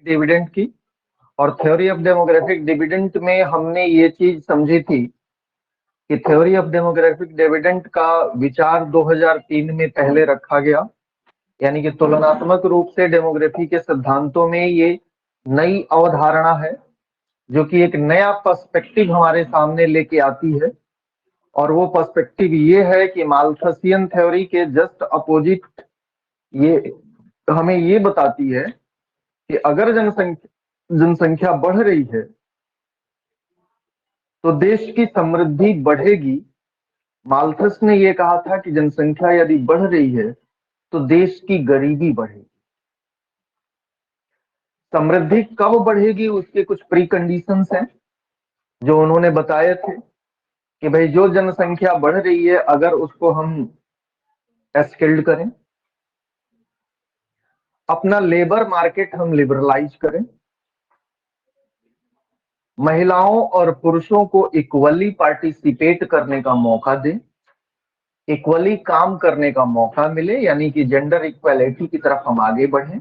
Dividend की। और theory of demographic dividend में हमने ये चीज समझी थी कि थ्योरी ऑफ डेमोग्राफिक डिविडेंड का विचार 2003 में पहले रखा गया, यानी कि तुलनात्मक रूप से डेमोग्राफी के सिद्धांतों में ये नई अवधारणा है जो कि एक नया पर्सपेक्टिव हमारे सामने लेके आती है। और वो पर्सपेक्टिव ये है कि माल्थसियन थ्योरी के जस्ट अपोजिट ये हमें ये बताती है कि अगर जनसंख्या बढ़ रही है तो देश की समृद्धि बढ़ेगी। माल्थस ने यह कहा था कि जनसंख्या यदि बढ़ रही है तो देश की गरीबी बढ़ेगी। समृद्धि कब बढ़ेगी उसके कुछ प्री कंडीशंस हैं जो उन्होंने बताए थे कि भाई जो जनसंख्या बढ़ रही है अगर उसको हम स्किल्ड करें, अपना लेबर मार्केट हम लिबरलाइज करें, महिलाओं और पुरुषों को इक्वली पार्टिसिपेट करने का मौका दें, इक्वली काम करने का मौका मिले, यानी कि जेंडर इक्वालिटी की तरफ हम आगे बढ़ें,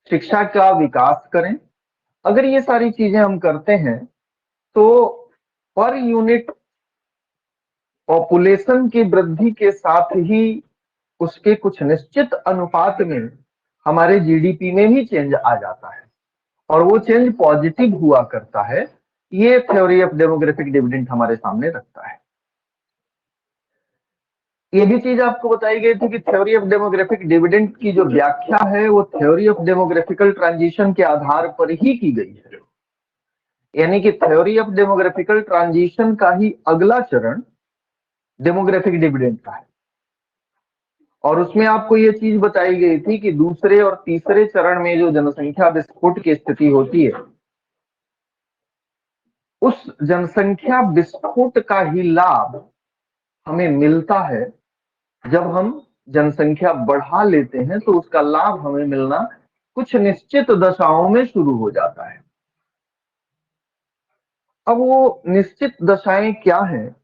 शिक्षा का विकास करें। अगर ये सारी चीजें हम करते हैं तो पर यूनिट पॉपुलेशन की वृद्धि के साथ ही उसके कुछ निश्चित अनुपात में हमारे जीडीपी में भी चेंज आ जाता है और वो चेंज पॉजिटिव हुआ करता है। ये थ्योरी ऑफ डेमोग्राफिक डिविडेंड हमारे सामने रखता है। ये भी चीज आपको बताई गई थी कि थ्योरी ऑफ डेमोग्राफिक डिविडेंड की जो व्याख्या है वो थ्योरी ऑफ डेमोग्राफिकल ट्रांजिशन के आधार पर ही की गई है, यानी कि थ्योरी ऑफ डेमोग्राफिकल ट्रांजिशन का ही अगला चरण डेमोग्राफिक डिविडेंड का है। और उसमें आपको ये चीज बताई गई थी कि दूसरे और तीसरे चरण में जो जनसंख्या विस्फोट की स्थिति होती है, उस जनसंख्या विस्फोट का ही लाभ हमें मिलता है जब हम जनसंख्या बढ़ा लेते हैं, तो उसका लाभ हमें मिलना कुछ निश्चित दशाओं में शुरू हो जाता है। अब वो निश्चित दशाएं क्या हैं,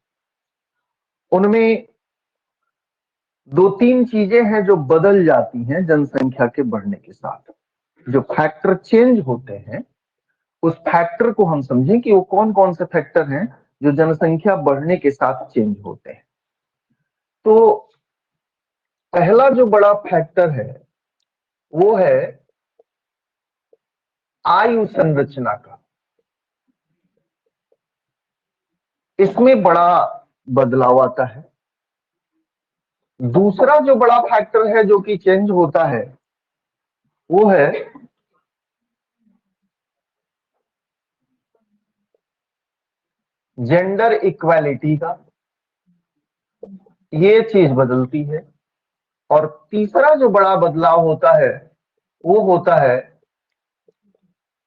उनमें दो तीन चीजें हैं जो बदल जाती हैं जनसंख्या के बढ़ने के साथ। जो फैक्टर चेंज होते हैं उस फैक्टर को हम समझें कि वो कौन कौन से फैक्टर हैं जो जनसंख्या बढ़ने के साथ चेंज होते हैं। तो पहला जो बड़ा फैक्टर है वो है आयु संरचना का। इसमें बड़ा बदलाव आता है। दूसरा जो बड़ा फैक्टर है जो कि चेंज होता है वो है जेंडर इक्वालिटी का। ये चीज बदलती है। और तीसरा जो बड़ा बदलाव होता है वो होता है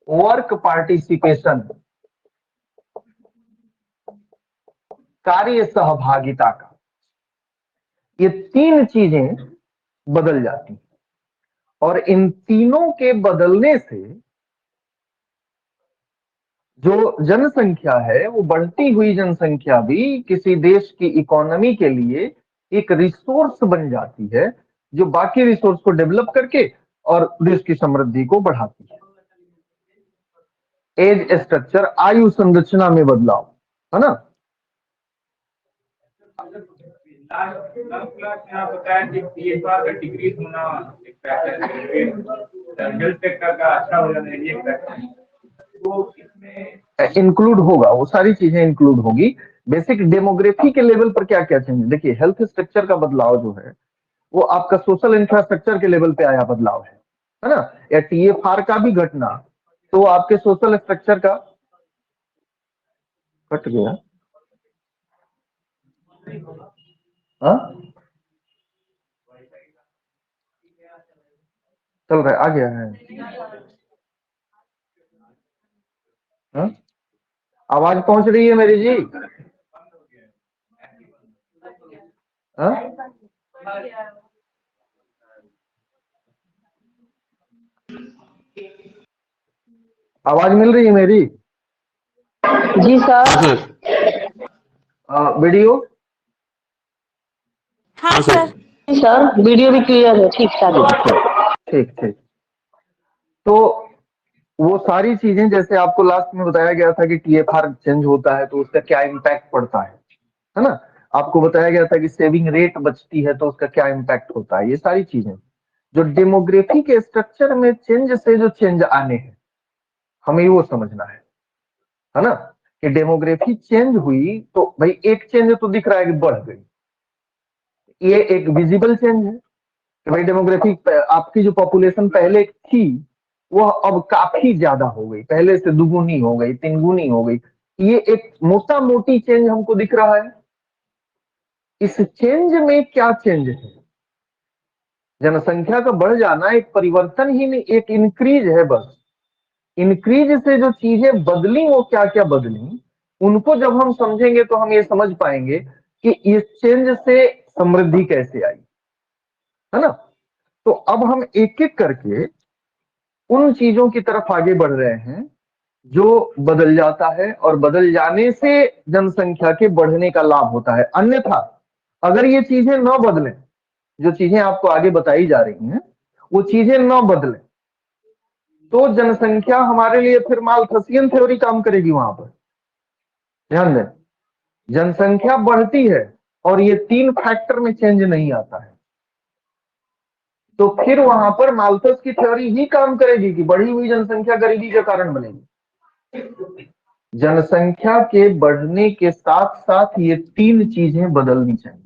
वर्क पार्टिसिपेशन, कार्य सहभागिता का। ये तीन चीजें बदल जाती हैं और इन तीनों के बदलने से जो जनसंख्या है वो बढ़ती हुई जनसंख्या भी किसी देश की इकोनॉमी के लिए एक रिसोर्स बन जाती है जो बाकी रिसोर्स को डेवलप करके और देश की समृद्धि को बढ़ाती है। एज स्ट्रक्चर, आयु संरचना में बदलाव, है ना। इंक्लूड होगा, वो सारी चीजें इंक्लूड होगी। बेसिक डेमोग्राफी के लेवल पर क्या क्या चेंज, देखिए हेल्थ स्ट्रक्चर का बदलाव जो है वो आपका सोशल इंफ्रास्ट्रक्चर के लेवल पे आया बदलाव है ना। या टीएफआर का भी घटना तो आपके सोशल स्ट्रक्चर का घट गया। हाँ चल रहा है, आ गया है। हाँ? आवाज पहुंच रही है मेरी जी? हाँ? आवाज मिल रही है मेरी? जी सर। वीडियो? हाँ सर। सर वीडियो भी क्लियर है, ठीक ठाक। ठीक ठीक। तो वो सारी चीजें, जैसे आपको लास्ट में बताया गया था कि टीएफआर चेंज होता है तो उसका क्या इम्पैक्ट पड़ता है ना। आपको बताया गया था कि सेविंग रेट बचती है तो उसका क्या इम्पैक्ट होता है। ये सारी चीजें जो डेमोग्राफी के स्ट्रक्चर में चेंज से जो चेंज आने हैं, हमें वो समझना है ना, कि डेमोग्राफी चेंज हुई तो भाई एक चेंज तो दिख रहा है कि बढ़ गई, ये एक विजिबल चेंज है कि भाई डेमोग्राफी, आपकी जो पॉपुलेशन पहले थी वह अब काफी ज्यादा हो गई, पहले से दुगुनी हो गई, तीन गुनी हो गई। ये एक मोटा मोटी चेंज हमको दिख रहा है। इस चेंज में क्या चेंज है? जनसंख्या का बढ़ जाना एक परिवर्तन ही नहीं, एक इंक्रीज है बस। इंक्रीज से जो चीजें बदली वो क्या क्या बदली, उनको जब हम समझेंगे तो हम ये समझ पाएंगे कि इस चेंज से समृद्धि कैसे आई, है ना। तो अब हम एक एक करके उन चीजों की तरफ आगे बढ़ रहे हैं जो बदल जाता है, और बदल जाने से जनसंख्या के बढ़ने का लाभ होता है। अन्यथा अगर ये चीजें न बदलें, जो चीजें आपको आगे बताई जा रही हैं वो चीजें न बदलें, तो जनसंख्या हमारे लिए फिर मालथसियन थ्योरी काम करेगी वहां पर। ध्यान दें, जनसंख्या बढ़ती है और ये तीन फैक्टर में चेंज नहीं आता है, तो फिर वहां पर मालथस की थ्योरी ही काम करेगी कि बढ़ी हुई जनसंख्या गरीबी का कारण बनेगी। जनसंख्या के बढ़ने के साथ साथ ये तीन चीजें बदलनी चाहिए।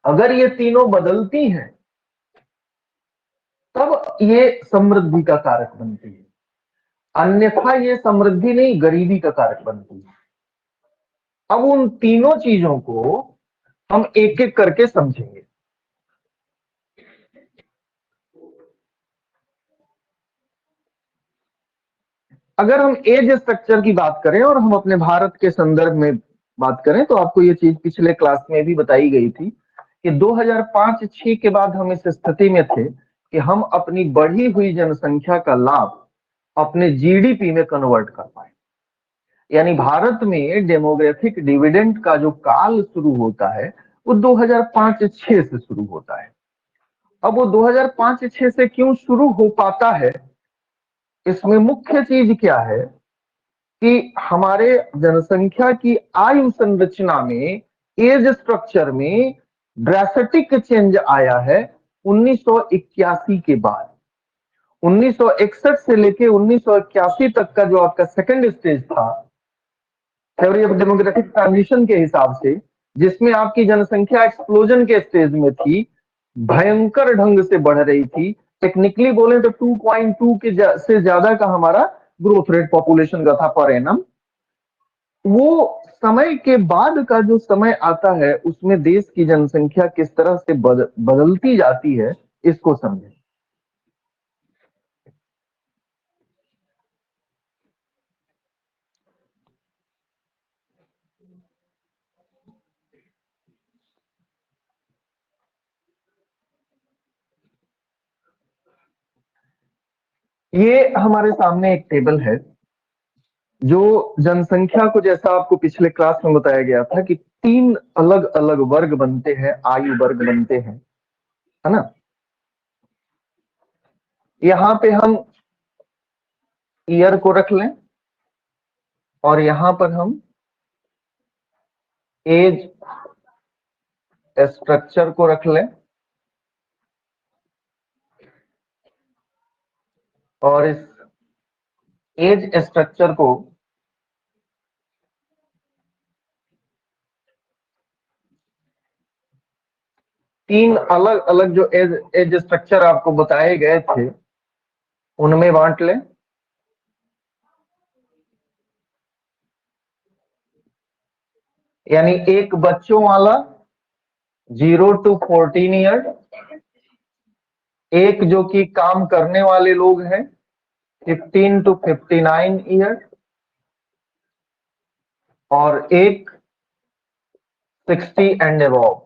अगर ये तीनों बदलती हैं तब ये समृद्धि का कारक बनती है, अन्यथा ये समृद्धि नहीं गरीबी का कारक बनती है। अब उन तीनों चीजों को हम एक एक करके समझेंगे। अगर हम एज स्ट्रक्चर की बात करें और हम अपने भारत के संदर्भ में बात करें तो आपको ये चीज पिछले क्लास में भी बताई गई थी कि 2005-6 के बाद हम इस स्थिति में थे कि हम अपनी बढ़ी हुई जनसंख्या का लाभ अपने जीडीपी में कन्वर्ट कर पाए। यानी भारत में डेमोग्राफिक डिविडेंड का जो काल शुरू होता है वो 2005-6 से शुरू होता है। अब वो 2005-6 से क्यों शुरू हो पाता है, इसमें मुख्य चीज क्या है कि हमारे जनसंख्या की आयु संरचना में, एज स्ट्रक्चर में ड्रास्टिक चेंज आया है 1981 के बाद। 1961 से लेके 1981 तक का जो आपका सेकंड स्टेज था थ्योरी ऑफ डेमोग्राफिक ट्रांजिशन के हिसाब से, जिसमें आपकी जनसंख्या एक्सप्लोजन के स्टेज में थी, भयंकर ढंग से बढ़ रही थी। टेक्निकली बोले तो 2.2 से ज्यादा का हमारा ग्रोथ रेट पॉपुलेशन का था पर एनम। वो समय के बाद का जो समय आता है उसमें देश की जनसंख्या किस तरह से बदलती जाती है, इसको समझें। ये हमारे सामने एक टेबल है जो जनसंख्या को, जैसा आपको पिछले क्लास में बताया गया था कि तीन अलग अलग वर्ग बनते हैं, आयु वर्ग बनते हैं, है ना। यहाँ पे हम ईयर को रख लें और यहाँ पर हम एज स्ट्रक्चर को रख लें, और इस एज स्ट्रक्चर को तीन अलग अलग जो एज स्ट्रक्चर आपको बताए गए थे उनमें बांट लें। यानी एक बच्चों वाला 0 to 14 ईयर, एक जो कि काम करने वाले लोग हैं 15 to 59 ईयर, और एक 60 एंड अबव।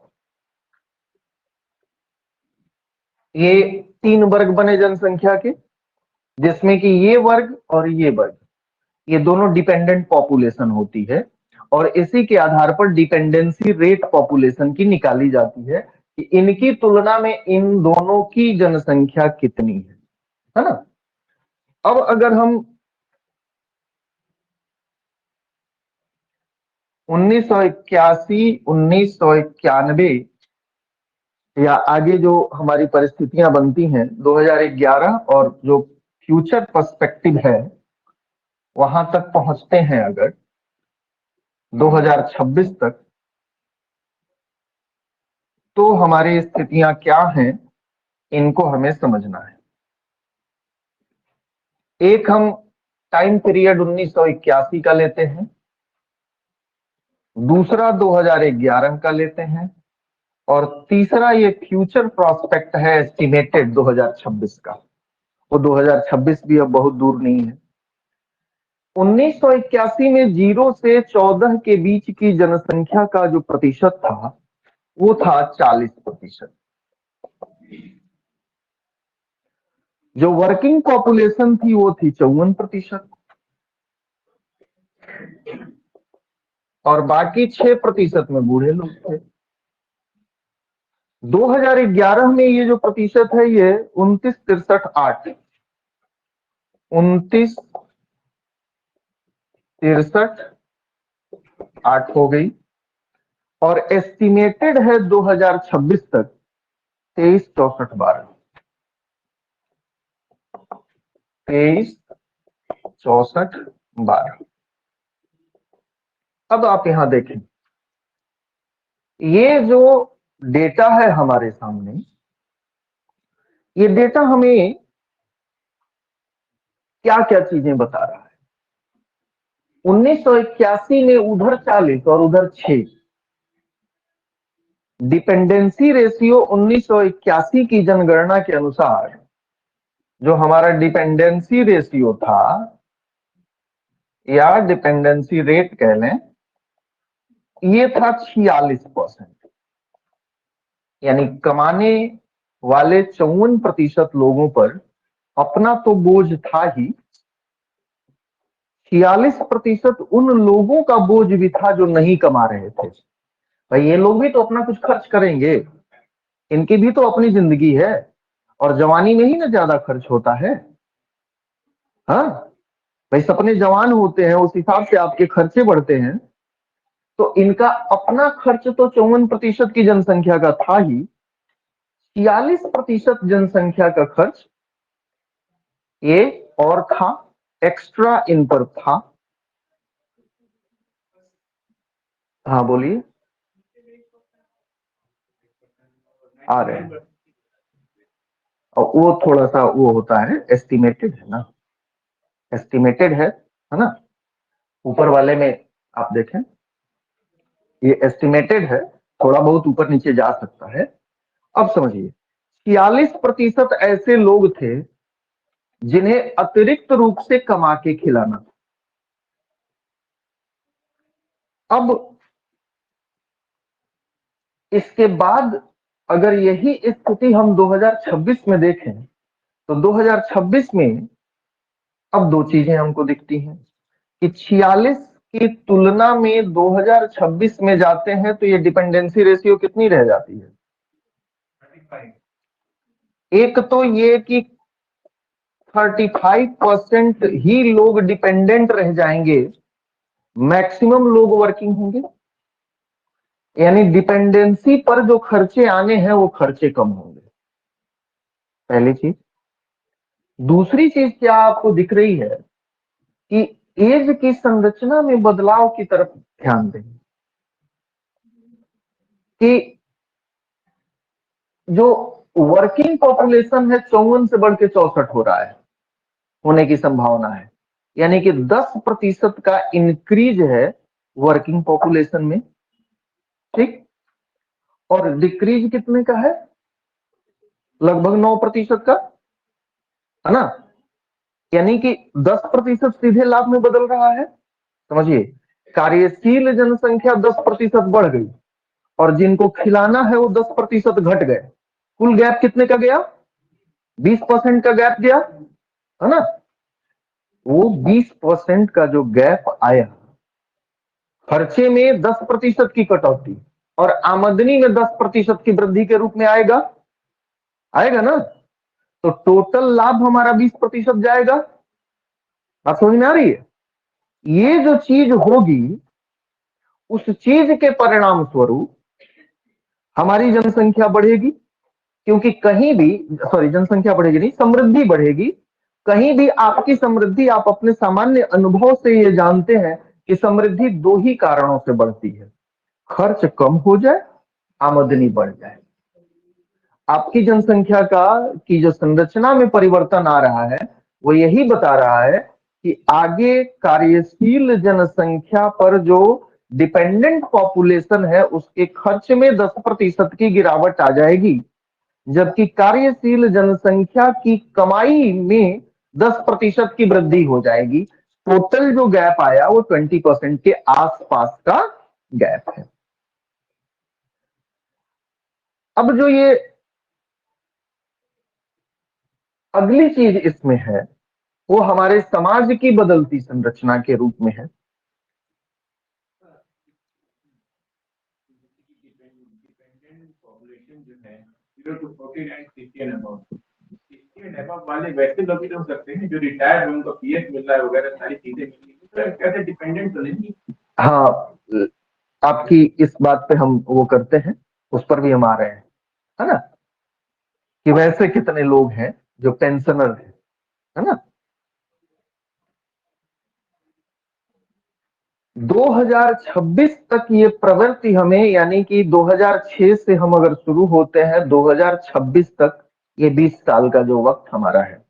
ये तीन वर्ग बने जनसंख्या के, जिसमें कि ये वर्ग और ये वर्ग, ये दोनों डिपेंडेंट पॉपुलेशन होती है, और इसी के आधार पर डिपेंडेंसी रेट पॉपुलेशन की निकाली जाती है कि इनकी तुलना में इन दोनों की जनसंख्या कितनी है ना। अब अगर हम 1981, 1991 या आगे जो हमारी परिस्थितियां बनती हैं 2011 और जो फ्यूचर पर्सपेक्टिव है वहां तक पहुंचते हैं अगर 2026 तक, तो हमारी स्थितियां क्या हैं इनको हमें समझना है। एक हम टाइम पीरियड 1981 का लेते हैं, दूसरा 2011 का लेते हैं, और तीसरा ये फ्यूचर प्रोस्पेक्ट है एस्टिमेटेड 2026 का। वो 2026 भी अब बहुत दूर नहीं है। 1981 में 0 से 14 के बीच की जनसंख्या का जो प्रतिशत था वो था 40%। जो वर्किंग पॉपुलेशन थी वो थी 54%, और बाकी 6% में बूढ़े लोग थे। 2011 में ये जो प्रतिशत है ये 29.63, 29.63 हो गई, और एस्टिमेटेड है 2026 तक 23.64, 23.64। अब आप यहां देखें, ये जो डेटा है हमारे सामने, ये डेटा हमें क्या क्या चीजें बता रहा है। 1981 में उधर 40 और उधर 6, डिपेंडेंसी रेशियो 1981 की जनगणना के अनुसार जो हमारा डिपेंडेंसी रेशियो था या डिपेंडेंसी रेट कह लें, ये था 46%। यानी कमाने वाले 54% लोगों पर अपना तो बोझ था ही, 46% उन लोगों का बोझ भी था जो नहीं कमा रहे थे। भाई ये लोग भी तो अपना कुछ खर्च करेंगे, इनकी भी तो अपनी जिंदगी है, और जवानी में ही ना ज्यादा खर्च होता है। हाँ भाई, सपने जवान होते हैं, उस हिसाब से आपके खर्चे बढ़ते हैं। तो इनका अपना खर्च तो 54% की जनसंख्या का था ही, 46% जनसंख्या का खर्च ये और था, एक्स्ट्रा इन पर था। हाँ बोलिए, आ रहे हैं। और वो थोड़ा सा वो होता है, एस्टिमेटेड है ना, एस्टिमेटेड है ना। ऊपर वाले में आप देखें, ये एस्टिमेटेड है, थोड़ा बहुत ऊपर नीचे जा सकता है। अब समझिए, 46% ऐसे लोग थे जिन्हें अतिरिक्त रूप से कमा के खिलाना था। अब इसके बाद अगर यही स्थिति हम 2026 में देखें, तो 2026 में अब दो चीजें हमको दिखती हैं कि 46 की तुलना में 2026 में जाते हैं तो ये डिपेंडेंसी रेशियो कितनी रह जाती है। एक तो ये कि 35% ही लोग डिपेंडेंट रह जाएंगे, मैक्सिमम लोग वर्किंग होंगे। यानी डिपेंडेंसी पर जो खर्चे आने हैं वो खर्चे कम होंगे, पहली चीज। दूसरी चीज क्या आपको दिख रही है कि एज की संरचना में बदलाव की तरफ ध्यान दें, कि जो वर्किंग पॉपुलेशन है 54 से बढ़ के 64 हो रहा है, होने की संभावना है। यानी कि 10% का इंक्रीज है वर्किंग पॉपुलेशन में, ठीक। और डिक्रीज कितने का है, लगभग 9% का, है ना। यानी कि 10% सीधे लाभ में बदल रहा है। समझिए, कार्यशील जनसंख्या 10% बढ़ गई और जिनको खिलाना है वो 10% घट गए। कुल गैप कितने का गया, 20% का गैप गया, है ना। वो 20% का जो गैप आया, खर्चे में 10% की कटौती और आमदनी में 10% की वृद्धि के रूप में आएगा, आएगा ना। तो टोटल लाभ हमारा 20% जाएगा, आप समझ में आ रही है? ये जो चीज होगी, उस चीज के परिणाम स्वरूप हमारी जनसंख्या बढ़ेगी, क्योंकि कहीं भी, सॉरी, जनसंख्या बढ़ेगी नहीं, समृद्धि बढ़ेगी। कहीं भी आपकी समृद्धि, आप अपने सामान्य अनुभव से ये जानते हैं कि समृद्धि दो ही कारणों से बढ़ती है: खर्च कम हो जाए, आमदनी बढ़ जाए। आपकी जनसंख्या का की जो संरचना में परिवर्तन आ रहा है, वो यही बता रहा है कि आगे कार्यशील जनसंख्या पर जो डिपेंडेंट पॉपुलेशन है, उसके खर्च में 10% की गिरावट आ जाएगी, जबकि कार्यशील जनसंख्या की कमाई में 10% की वृद्धि हो जाएगी। टोटल जो गैप आया वो 20% के आसपास का गैप है। अब जो ये अगली चीज इसमें है, वो हमारे समाज की बदलती संरचना के रूप में है। वाले वैसे लोग भी हो सकते हैं जो रिटायर हुए, उनको पीएफ मिल रहा है वगैरह सारी चीजें मिल रही है, तो कैसे डिपेंडेंट तो नहीं। हाँ, आपकी इस बात पे हम वो करते हैं, उस पर भी हम आ रहे हैं, है ना, कि वैसे कितने लोग हैं जो पेंशनर हैं, है ना। 2026 तक ये प्रवृत्ति हमें, यानी कि 2006 से हम अगर शुरू होते हैं 2026 तक, ये 20 साल का जो वक्त हमारा है,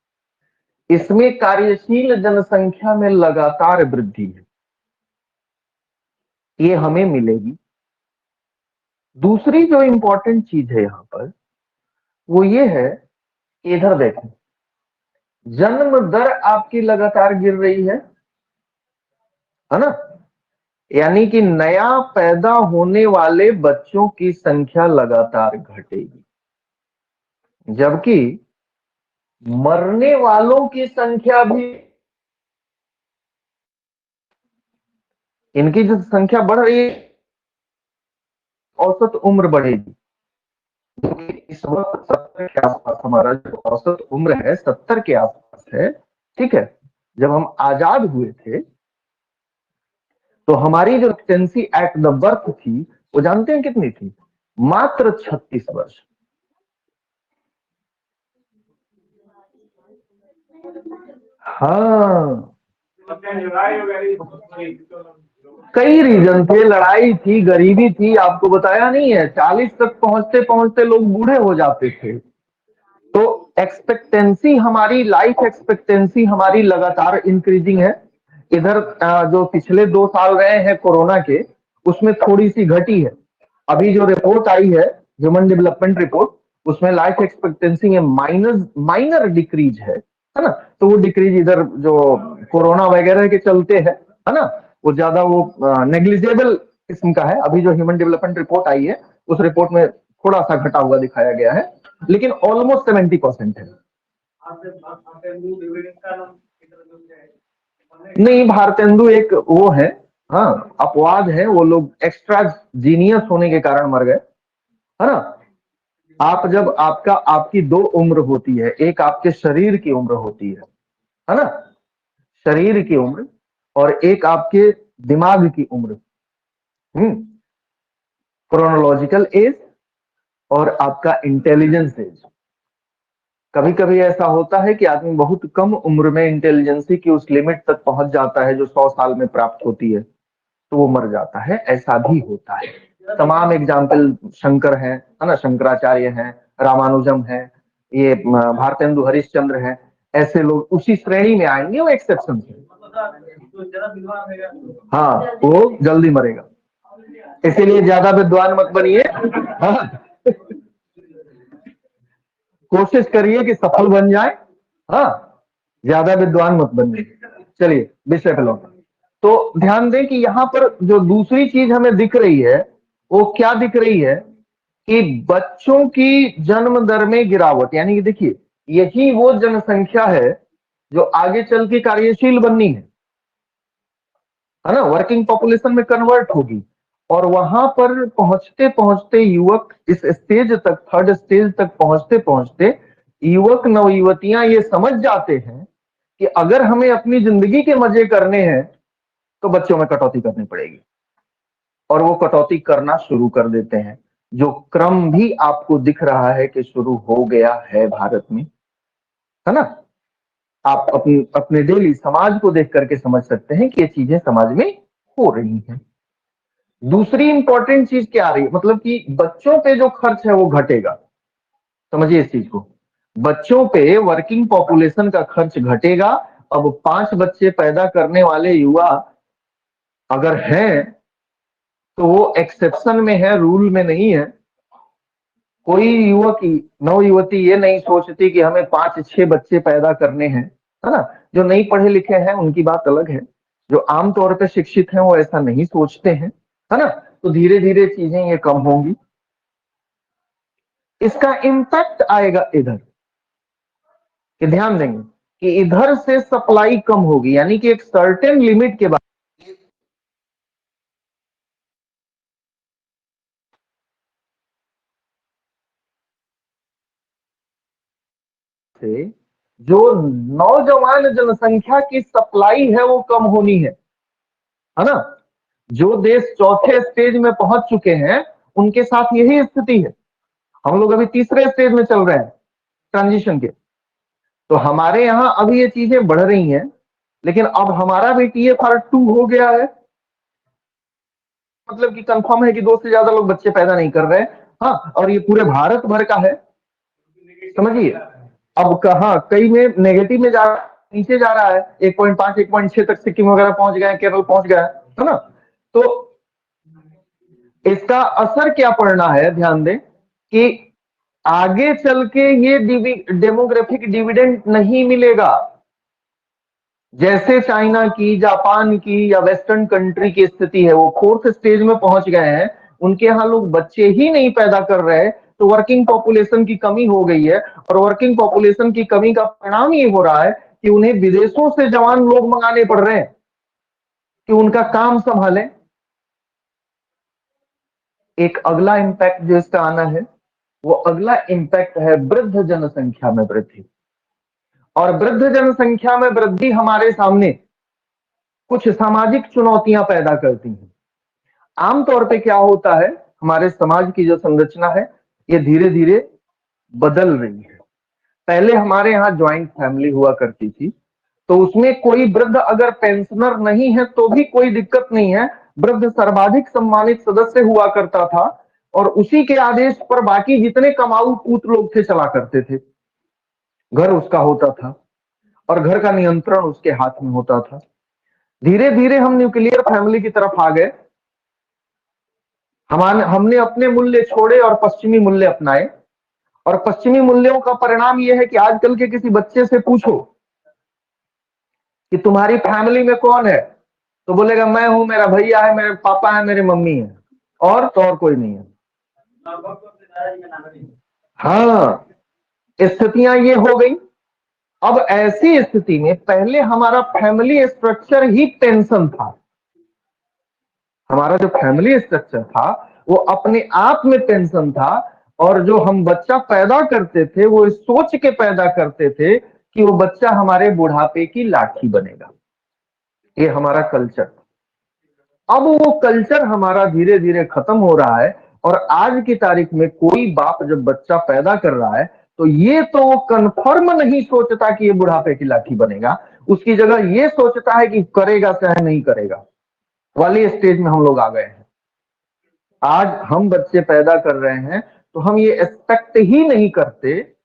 इसमें कार्यशील जनसंख्या में लगातार वृद्धि है, ये हमें मिलेगी। दूसरी जो इंपॉर्टेंट चीज है यहां पर, वो ये है, इधर देखें, जन्म दर आपकी लगातार गिर रही है ना, यानी कि नया पैदा होने वाले बच्चों की संख्या लगातार घटेगी, जबकि मरने वालों की संख्या भी, इनकी जो संख्या बढ़ रही है, औसत उम्र बढ़ेगी। इस वक्त 70 के आसपास हमारा जो औसत उम्र है, 70 के आसपास है, ठीक है। जब हम आजाद हुए थे तो हमारी जो एक्सपेक्टेंसी एट द बर्थ थी, वो जानते हैं कितनी थी? मात्र 36 वर्ष। हाँ, कई रीजन थे, लड़ाई थी, गरीबी थी, आपको बताया नहीं है, 40 तक पहुंचते पहुंचते लोग बूढ़े हो जाते थे। तो एक्सपेक्टेंसी हमारी, लाइफ एक्सपेक्टेंसी हमारी लगातार इंक्रीजिंग है। इधर जो पिछले 2 साल रहे हैं कोरोना के, उसमें थोड़ी सी घटी है। अभी जो रिपोर्ट आई है, ह्यूमन डेवलपमेंट रिपोर्ट, उसमें लाइफ एक्सपेक्टेंसी में माइनर डिक्रीज है ना। तो वो डिक्रीज इधर जो कोरोना वगैरह के चलते है ना, वो ज्यादा वो नेग्लिजेबल किस्म का है। अभी जो ह्यूमन डेवलपमेंट रिपोर्ट आई है, उस रिपोर्ट में थोड़ा सा घटा हुआ दिखाया गया है, लेकिन ऑलमोस्ट 70% है। नहीं, भारतेंदु एक वो है, हाँ, अपवाद है। वो लोग एक्स्ट्रा जीनियस होने के कारण मर गए, है ना। आप जब आपकी 2 उम्र होती है, एक आपके शरीर की उम्र होती है ना, शरीर की उम्र, और एक आपके दिमाग की उम्र, क्रोनोलॉजिकल एज और आपका इंटेलिजेंस एज। कभी कभी ऐसा होता है कि आदमी बहुत कम उम्र में इंटेलिजेंसी की उस लिमिट तक पहुंच जाता है जो 100 साल में प्राप्त होती है, तो वो मर जाता है, ऐसा भी होता है। तमाम एग्जाम्पल शंकर है ना, शंकराचार्य हैं, रामानुजम है, ये भारतेंदु हरिश्चंद्र हैं, ऐसे लोग उसी श्रेणी में आएंगे, वो एक्सेप्शन है। हाँ, वो जल्दी मरेगा, इसीलिए ज्यादा विद्वान मत बनिए। हाँ, कोशिश करिए कि सफल बन जाए, हाँ, ज्यादा विद्वान मत बनिए। चलिए विषय पे लौटें। तो ध्यान दें कि यहां पर जो दूसरी चीज हमें दिख रही है, वो क्या दिख रही है कि बच्चों की जन्म दर में गिरावट, यानी कि देखिए, यही वो जनसंख्या है जो आगे चल के कार्यशील बननी है ना, वर्किंग पॉपुलेशन में कन्वर्ट होगी। और वहां पर पहुंचते पहुंचते युवक इस स्टेज तक, थर्ड स्टेज तक पहुंचते पहुंचते युवक नवयुवतियां ये समझ जाते हैं कि अगर हमें अपनी जिंदगी के मजे करने हैं तो बच्चों में कटौती करनी पड़ेगी, और वो कटौती करना शुरू कर देते हैं, जो क्रम भी आपको दिख रहा है कि शुरू हो गया है भारत में, है ना। आप अपने डेली समाज को देख करके समझ सकते हैं कि ये चीजें समाज में हो रही हैं। दूसरी इंपॉर्टेंट चीज क्या आ रही है, मतलब कि बच्चों पे जो खर्च है वो घटेगा। समझिए इस चीज को, बच्चों पे वर्किंग पॉपुलेशन का खर्च घटेगा। अब 5 बच्चे पैदा करने वाले युवा अगर हैं तो वो एक्सेप्शन में है, रूल में नहीं है। कोई युवक नव युवती ये नहीं सोचती कि हमें 5-6 बच्चे पैदा करने हैं, है ना। जो नहीं पढ़े लिखे हैं उनकी बात अलग है, जो आमतौर पे शिक्षित हैं वो ऐसा नहीं सोचते हैं, है ना। तो धीरे धीरे चीजें ये कम होंगी। इसका इम्पैक्ट आएगा इधर, कि ध्यान देंगे कि इधर से सप्लाई कम होगी, यानी कि एक सर्टेन लिमिट के बाद से जो नौजवान जनसंख्या की सप्लाई है वो कम होनी है ना। जो देश चौथे स्टेज में पहुंच चुके हैं उनके साथ यही स्थिति है। हम लोग अभी तीसरे स्टेज में चल रहे हैं ट्रांजिशन के। तो हमारे यहां अभी ये चीजें बढ़ रही हैं, लेकिन अब हमारा भी TFR2 हो गया है, मतलब कि कंफर्म है कि 2 से ज्यादा लोग बच्चे पैदा नहीं कर रहे हैं। हाँ, और ये पूरे भारत भर का है, समझिए। अब कहा कई में नेगेटिव में जा नीचे जा रहा है, 1.5 1.6 तक सिक्किम वगैरह पहुंच गए, केरल पहुंच गया है ना। तो इसका असर क्या पड़ना है, ध्यान दें कि आगे चल के ये डेमोग्राफिक डिविडेंड नहीं मिलेगा। जैसे चाइना की, जापान की या वेस्टर्न कंट्री की स्थिति है, वो 4th स्टेज में पहुंच गए हैं, उनके यहां लोग बच्चे ही नहीं पैदा कर रहे, तो वर्किंग पॉपुलेशन की कमी हो गई है। और वर्किंग पॉपुलेशन की कमी का परिणाम ये हो रहा है कि उन्हें विदेशों से जवान लोग मंगाने पड़ रहे हैं कि उनका काम संभालें। एक अगला इम्पैक्ट जो इसका आना है, वो अगला इम्पैक्ट है वृद्ध जनसंख्या में वृद्धि। और वृद्ध जनसंख्या में वृद्धि हमारे सामने कुछ सामाजिक चुनौतियां पैदा करती हैं। आमतौर पे क्या होता है, हमारे समाज की जो संरचना है ये धीरे धीरे बदल रही है। पहले हमारे यहाँ ज्वाइंट फैमिली हुआ करती थी, तो उसमें कोई वृद्ध अगर पेंशनर नहीं है तो भी कोई दिक्कत नहीं है, वृद्ध सर्वाधिक सम्मानित सदस्य हुआ करता था, और उसी के आदेश पर बाकी जितने कमाऊ पूत लोग थे चला करते थे। घर उसका होता था और घर का नियंत्रण उसके हाथ में होता था। धीरे धीरे हम न्यूक्लियर फैमिली की तरफ आ गए। हमने अपने मूल्य छोड़े और पश्चिमी मूल्य अपनाए। और पश्चिमी मूल्यों का परिणाम यह है कि आजकल के किसी बच्चे से पूछो कि तुम्हारी फैमिली में कौन है, तो बोलेगा मैं हूं, मेरा भैया है, मेरे पापा है, मेरी मम्मी है, और तो और कोई नहीं है। हाँ, स्थितियां ये हो गई। अब ऐसी स्थिति में पहले हमारा फैमिली स्ट्रक्चर ही टेंशन था। हमारा जो फैमिली स्ट्रक्चर था वो अपने आप में टेंशन था, और जो हम बच्चा पैदा करते थे वो सोच के पैदा करते थे कि वो बच्चा हमारे बुढ़ापे की लाठी बनेगा। ये हमारा कल्चर। अब वो कल्चर हमारा धीरे धीरे खत्म हो रहा है, और आज की तारीख में कोई बाप जब बच्चा पैदा कर रहा है तो ये तो वो कंफर्म नहीं सोचता कि ये बुढ़ापे की लाठी बनेगा, उसकी जगह ये सोचता है कि करेगा चाहे नहीं करेगा, वाली स्टेज में हम लोग आ गए हैं। आज हम बच्चे पैदा कर रहे हैं तो हम ये एक्सपेक्ट ही नहीं करते,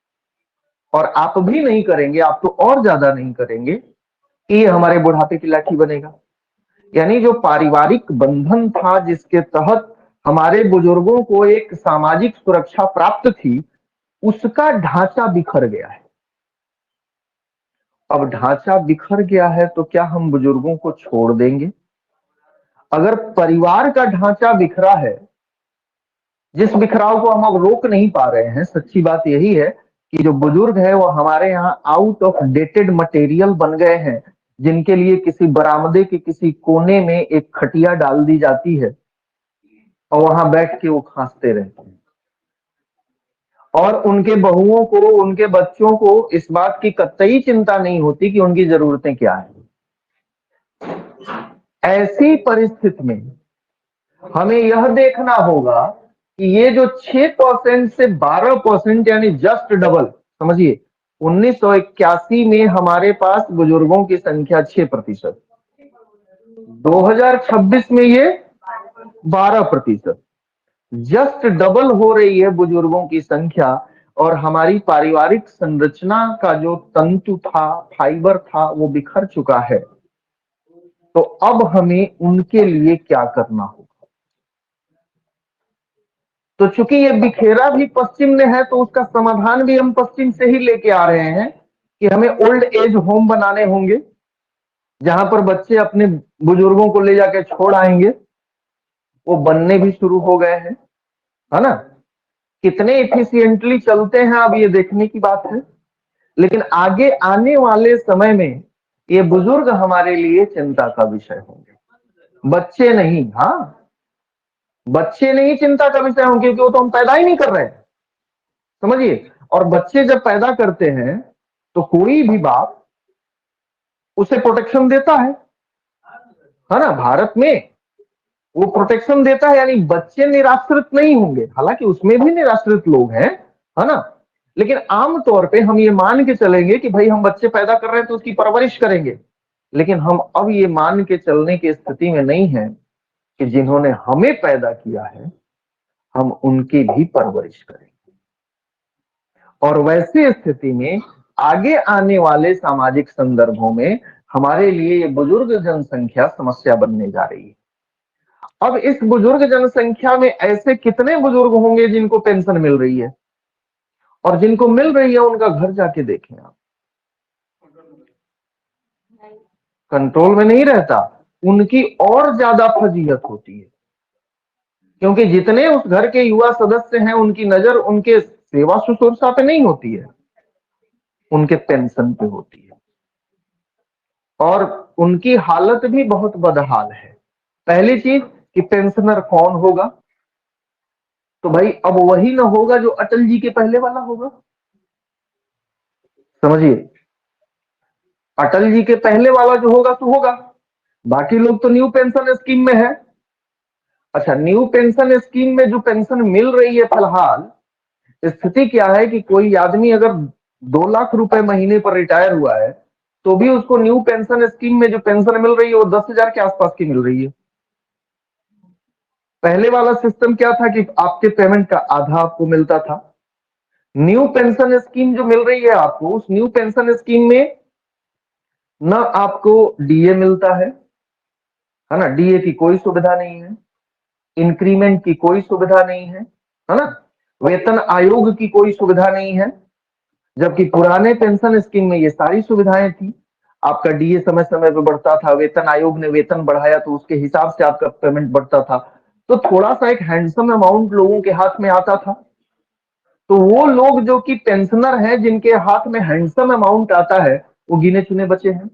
और आप भी नहीं करेंगे, आप तो और ज्यादा नहीं करेंगे, कि ये हमारे बुढ़ापे की लाठी बनेगा। यानी जो पारिवारिक बंधन था जिसके तहत हमारे बुजुर्गों को एक सामाजिक सुरक्षा प्राप्त थी, उसका ढांचा बिखर गया है। अब ढांचा बिखर गया है तो क्या हम बुजुर्गों को छोड़ देंगे? अगर परिवार का ढांचा बिखरा है, जिस बिखराव को हम अब रोक नहीं पा रहे हैं, सच्ची बात यही है कि जो बुजुर्ग है वो हमारे यहाँ आउट ऑफ डेटेड मटेरियल बन गए हैं, जिनके लिए किसी बरामदे के किसी कोने में एक खटिया डाल दी जाती है और वहां बैठ के वो खांसते रहते हैं। और उनके बहुओं को, उनके बच्चों को इस बात की कतई चिंता नहीं होती कि उनकी जरूरतें क्या है। ऐसी परिस्थिति में हमें यह देखना होगा कि ये जो 6% से 12% यानी जस्ट डबल, समझिए 1981 में हमारे पास बुजुर्गों की संख्या 6%, 2026 में ये 12%, जस्ट डबल हो रही है बुजुर्गों की संख्या। और हमारी पारिवारिक संरचना का जो तंतु था, फाइबर था, वो बिखर चुका है। तो अब हमें उनके लिए क्या करना होगा? तो चूंकि ये बिखेरा भी पश्चिम में है, तो उसका समाधान भी हम पश्चिम से ही लेके आ रहे हैं कि हमें ओल्ड एज होम बनाने होंगे, जहां पर बच्चे अपने बुजुर्गों को ले जाके छोड़ आएंगे। वो बनने भी शुरू हो गए हैं, है ना। कितने इफिशियंटली चलते हैं अब ये देखने की बात है। लेकिन आगे आने वाले समय में ये बुजुर्ग हमारे लिए चिंता का विषय होंगे, बच्चे नहीं। हाँ, बच्चे नहीं चिंता का विषय होंगे, क्योंकि वो तो हम पैदा ही नहीं कर रहे हैं, समझिए। और बच्चे जब पैदा करते हैं तो कोई भी बाप उसे प्रोटेक्शन देता है ना। भारत में वो प्रोटेक्शन देता है, यानी बच्चे निराश्रित नहीं होंगे। हालांकि उसमें भी निराश्रित लोग हैं, है ना। लेकिन आमतौर पे हम ये मान के चलेंगे कि भाई हम बच्चे पैदा कर रहे हैं तो उसकी परवरिश करेंगे। लेकिन हम अब ये मान के चलने की स्थिति में नहीं है कि जिन्होंने हमें पैदा किया है हम उनकी भी परवरिश करेंगे। और वैसी स्थिति में आगे आने वाले सामाजिक संदर्भों में हमारे लिए ये बुजुर्ग जनसंख्या समस्या बनने जा रही है। अब इस बुजुर्ग जनसंख्या में ऐसे कितने बुजुर्ग होंगे जिनको पेंशन मिल रही है, और जिनको मिल रही है उनका घर जाके देखें आप, कंट्रोल में नहीं रहता, उनकी और ज्यादा फजीहत होती है। क्योंकि जितने उस घर के युवा सदस्य हैं उनकी नजर उनके सेवा शुश्रूषा पे नहीं होती है, उनके पेंशन पे होती है। और उनकी हालत भी बहुत बदहाल है। पहली चीज कि पेंशनर कौन होगा, तो भाई अब वही ना होगा जो अटल जी के पहले वाला होगा, समझिए। अटल जी के पहले वाला जो होगा तो होगा, बाकी लोग तो न्यू पेंशन स्कीम में है। अच्छा, न्यू पेंशन स्कीम में जो पेंशन मिल रही है फिलहाल, स्थिति क्या है कि कोई आदमी अगर 2 लाख रुपए महीने पर रिटायर हुआ है तो भी उसको न्यू पेंशन स्कीम में जो पेंशन मिल रही है वो 10,000 के आसपास की मिल रही है। पहले वाला सिस्टम क्या था कि आपके पेमेंट का आधा आपको मिलता था। न्यू पेंशन स्कीम जो मिल रही है आपको, उस न्यू पेंशन स्कीम में न आपको डीए मिलता है ना, डीए की कोई सुविधा नहीं है, इंक्रीमेंट की कोई सुविधा नहीं है ना, वेतन आयोग की कोई सुविधा नहीं है। जबकि पुराने पेंशन स्कीम में ये सारी सुविधाएं थी। आपका डीए समय समय पर बढ़ता था, वेतन आयोग ने वेतन बढ़ाया तो उसके हिसाब से आपका पेमेंट बढ़ता था। तो थोड़ा सा एक हैंडसम अमाउंट लोगों के हाथ में आता था। तो वो लोग जो कि पेंशनर हैं, जिनके हाथ में हैंडसम अमाउंट आता है, वो गिने चुने बचे हैं।